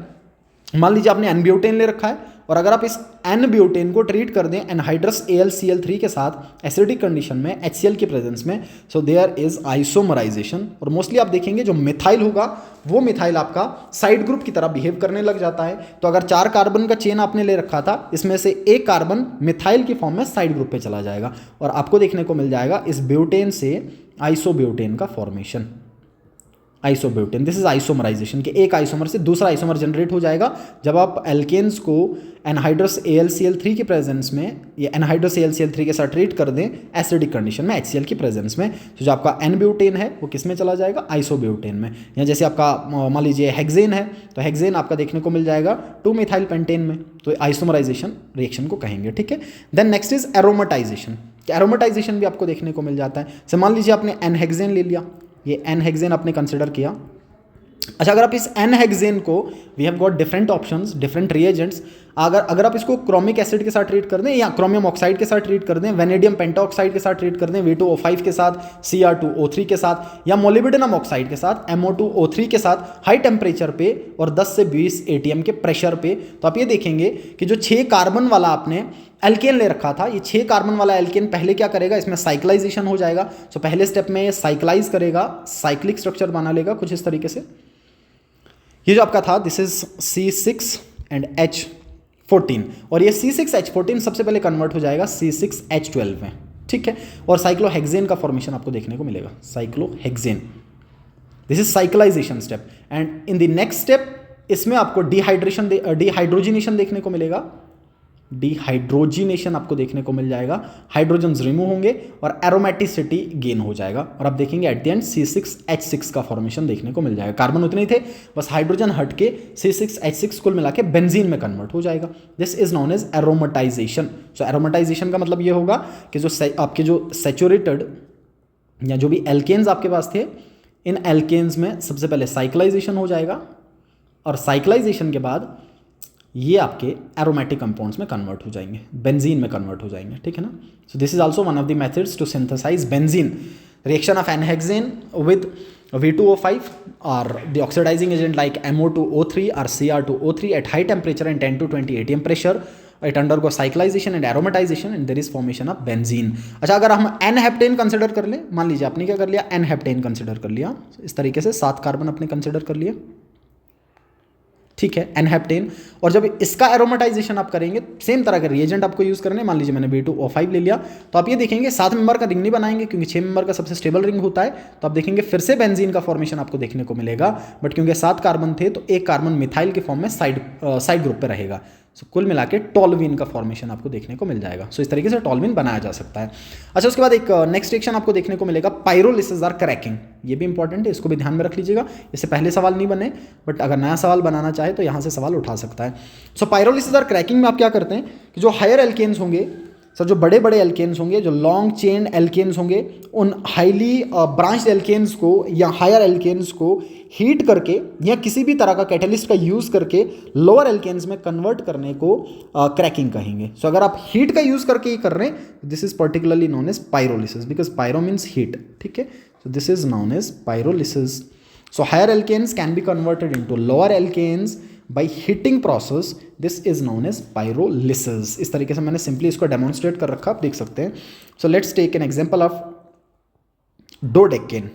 मान लीजिए आपने N-ब्यूटेन ले रखा है, और अगर आप इस N-ब्यूटेन को ट्रीट कर दें एनहाइड्रस AlCl3 के साथ एसिडिक कंडीशन में HCl की प्रेजेंस में, सो देयर इज आइसोमराइजेशन। और मोस्टली आप देखेंगे जो मिथाइल होगा वो मिथाइल आपका साइड ग्रुप की तरह बिहेव करने लग जाता है। तो अगर 4 कार्बन का चेन आपने ले रखा था, इसमें से एक कार्बन मिथाइल की फॉर्म में साइड ग्रुप पे चला जाएगा, और आपको देखने को मिल जाएगा इस ब्यूटेन से आइसोब्यूटेन का formation. Isobutane, this is isomerisation, के एक आइसोमर से दूसरा आइसोमर जनरेट हो जाएगा जब आप एल्केन्स को एनहाइड्रस AlCl3 की प्रेजेंस में, या एनहाइड्रस AlCl3 के साथ ट्रीट कर दें एसिडिक कंडीशन में HCl की प्रेजेंस में, तो जो आपका N-ब्यूटेन है वो किस में चला जाएगा, आइसोब्यूटेन में। या जैसे आपका मान लीजिए हेक्सेन है, तो हेक्सेन आपका देखने को मिल जाएगा 2-मिथाइल पेंटेन में, तो आइसोमराइजेशन रिएक्शन को कहेंगे, ठीक है। Then next is aromatisation. Aromatisation भी आपको देखने को मिल जाता है। तो मान लीजिए आपने N-हेक्सेन ले लिया, ये N-हेक्सेन आपने कंसिडर किया। अच्छा, अगर आप इस N-हेक्सेन को, we have got different options, different reagents, अगर आप इसको क्रोमिक एसिड के साथ ट्रीट कर दें, या क्रोमियम ऑक्साइड के साथ ट्रीट कर दें, वेनेडियम पेंटाऑक्साइड के साथ ट्रीट कर दें, V2O5 के साथ, Cr2O3 के साथ, या मोलिब्डेनम ऑक्साइड के साथ, MO2O3 के साथ हाई टेम्परेचर पे और 10 से 20 ATM के प्रेशर पे, तो आप ये देखेंगे कि जो 6 कार्बन वाला आपने एल्केन ले रखा था, ये 6 कार्बन वाला एल्केन पहले क्या करेगा, इसमें साइक्लाइजेशन हो जाएगा। सो पहले स्टेप में ये साइक्लाइज करेगा, साइक्लिक स्ट्रक्चर बना लेगा कुछ इस तरीके से। ये जो आपका था, this is C6 and H14, और ये C6H14 सबसे पहले कन्वर्ट हो जाएगा C6H12 में, ठीक है। और साइक्लोहेक्सेन का फॉर्मेशन आपको देखने को मिलेगा, cyclohexane. This is cyclisation step. And in the next step इसमें आपको डिहाइड्रोजिनेशन देखने को मिलेगा। डिहाइड्रोजिनेशन आपको देखने को मिल जाएगा, हाइड्रोजन्स रिमूव होंगे और एरोमेटिसिटी गेन हो जाएगा, और आप देखेंगे एट द एंड C6H6 का फॉर्मेशन देखने को मिल जाएगा। कार्बन उतने ही थे, बस हाइड्रोजन हट के C6H6 कुल मिला के बेंजीन में कन्वर्ट हो जाएगा। This is known as aromatisation. So aromatisation का मतलब ये होगा कि जो आपके जो सैचुरेटेड या जो भी एल्केन्स आपके पास थे, इन एल्केन्स में सबसे पहले साइक्लाइजेशन हो जाएगा, और साइक्लाइजेशन के बाद ये आपके एरोमेटिक कंपाउंड्स में कन्वर्ट हो जाएंगे, बेंजीन में कन्वर्ट हो जाएंगे, ठीक है ना। So this is also one of the methods to synthesise benzene. Reaction of n hexane with V2O5 or the oxidizing agent like MO2O3 or Cr2O3 at high temperature and 10 to 20 ATM pressure, it undergoes cyclization and aromatization and there is formation of benzene। अच्छा, अगर हम N-हेप्टेन consider कर लें, मान लीजिए आपने क्या कर लिया, N-हेप्टेन कंसिडर कर लिया, इस तरीके से 7 कार्बन आपने कंसिडर कर लिया, ठीक है, N-हेप्टेन। और जब इसका एरोमेटाइजेशन आप करेंगे, सेम तरह का रिएजेंट आपको यूज करने, मान लीजिए मैंने V2O5 ले लिया, तो आप ये देखेंगे 7 मेंबर का रिंग नहीं बनाएंगे, क्योंकि 6 मेंबर का सबसे स्टेबल रिंग होता है। तो आप देखेंगे फिर से बेंजीन का फॉर्मेशन आपको देखने को मिलेगा, बट क्योंकि 7 कार्बन थे तो एक कार्बन मिथाइल के फॉर्म में साइड ग्रुप पे रहेगा। सो कुल मिला के टॉल्विन का फॉर्मेशन आपको देखने को मिल जाएगा। सो इस तरीके से टॉल्विन बनाया जा सकता है। अच्छा, उसके बाद एक नेक्स्ट रिएक्शन आपको देखने को मिलेगा, पायरोलिसिस और क्रैकिंग। ये भी इंपॉर्टेंट है, इसको भी ध्यान में रख लीजिएगा। इससे पहले सवाल नहीं बने, बट अगर नया सवाल बनाना चाहे तो यहाँ से सवाल उठा सकता है। सो पायरोलिसिस और क्रैकिंग में आप क्या करते हैं कि जो हायर एल्केन्स होंगे सर जो बड़े बड़े एल्केन्स होंगे, जो लॉन्ग चेन एल्केन्स होंगे, उन हाईली ब्रांच्ड एल्केन्स को या हायर एल्केन्स को हीट करके या किसी भी तरह का कैटलिस्ट का यूज़ करके लोअर एल्केन्स में कन्वर्ट करने को क्रैकिंग कहेंगे। सो अगर आप हीट का यूज़ करके ये कर रहे हैं, this is particularly known as pyrolysis, because pyro means heat, ठीक है। So this is known as pyrolysis. So higher alkanes can be converted into lower alkanes by heating process, this is known as pyrolysis। इस तरीके से मैंने simply इसको demonstrate कर रखा, आप देख सकते हैं। So let's take an example of dodecane.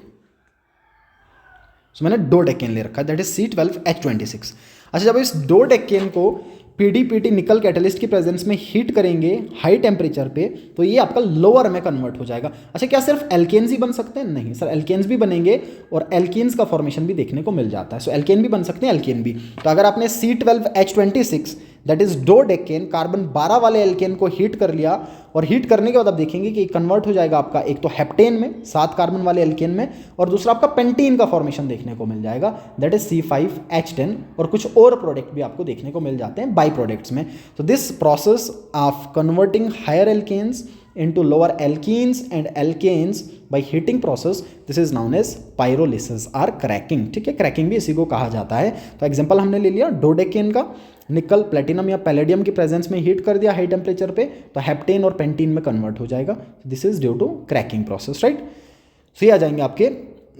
So मैंने डोडेकेन ले रखा है, दैट इज C12H26। अच्छा, जब इस डोडेकेन को PDPT निकल कैटलिस्ट की प्रेजेंस में हीट करेंगे हाई टेम्परेचर पे, तो ये आपका लोअर में कन्वर्ट हो जाएगा। अच्छा, क्या सिर्फ एल्केन्स ही बन सकते हैं? नहीं सर, एल्केन्स भी बनेंगे और एल्केन्स का फॉर्मेशन भी देखने को मिल जाता है। सो एल्केन भी बन सकते हैं, एल्केन भी। तो अगर आपने C12H26 that is dodecane, carbon 12 वाले एल्केन को हीट कर लिया, और हीट करने के बाद आप देखेंगे कि कन्वर्ट हो जाएगा आपका एक तो हेप्टेन में 7 कार्बन वाले एल्केन में, और दूसरा आपका पेंटीन का फॉर्मेशन देखने को मिल जाएगा, दैट इज C5H10, और कुछ और प्रोडक्ट भी आपको देखने को मिल जाते हैं बाई प्रोडक्ट्स में। तो this process of converting higher alkanes into lower alkenes and alkanes by heating process, this is known as pyrolysis or cracking, ठीक है। क्रैकिंग भी इसी को कहा जाता है। तो एग्जांपल हमने ले लिया डोडेकेन का, निकल प्लेटिनम या पैलेडियम की प्रेजेंस में हीट कर दिया हाई टेम्परेचर पे, तो हेप्टेन और पेंटीन में कन्वर्ट हो जाएगा। This is due to cracking process, right. So ये आ जाएंगे आपके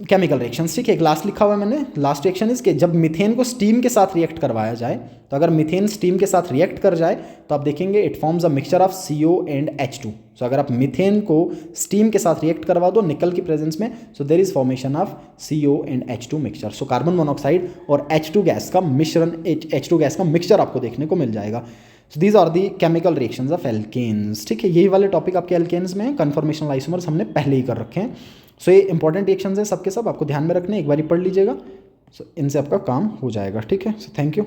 केमिकल रिएक्शंस, ठीक है। एक लास्ट लिखा हुआ है मैंने, लास्ट रिएक्शन इज के जब मीथेन को स्टीम के साथ रिएक्ट करवाया जाए, तो अगर मीथेन स्टीम के साथ रिएक्ट कर जाए तो आप देखेंगे it forms a mixture of CO and H2। सो अगर आप मीथेन को स्टीम के साथ रिएक्ट करवा दो निकल की प्रेजेंस में, so there is formation of CO and H2 mixture. So carbon monoxide और H2 गैस का मिश्रण, H2 गैस का मिक्सचर आपको देखने को मिल जाएगा। So these are the chemical reactions of alkanes, ठीक है। यही वाले टॉपिक आपके एल्केन्स में, कन्फर्मेशनल आइसोमर्स हमने पहले ही कर रखे हैं। सो ये इंपॉर्टेंट रिएक्शंस है सबके सब, आपको ध्यान में रखने, एक बार पढ़ लीजिएगा। सो इनसे आपका काम हो जाएगा, ठीक है। So thank you.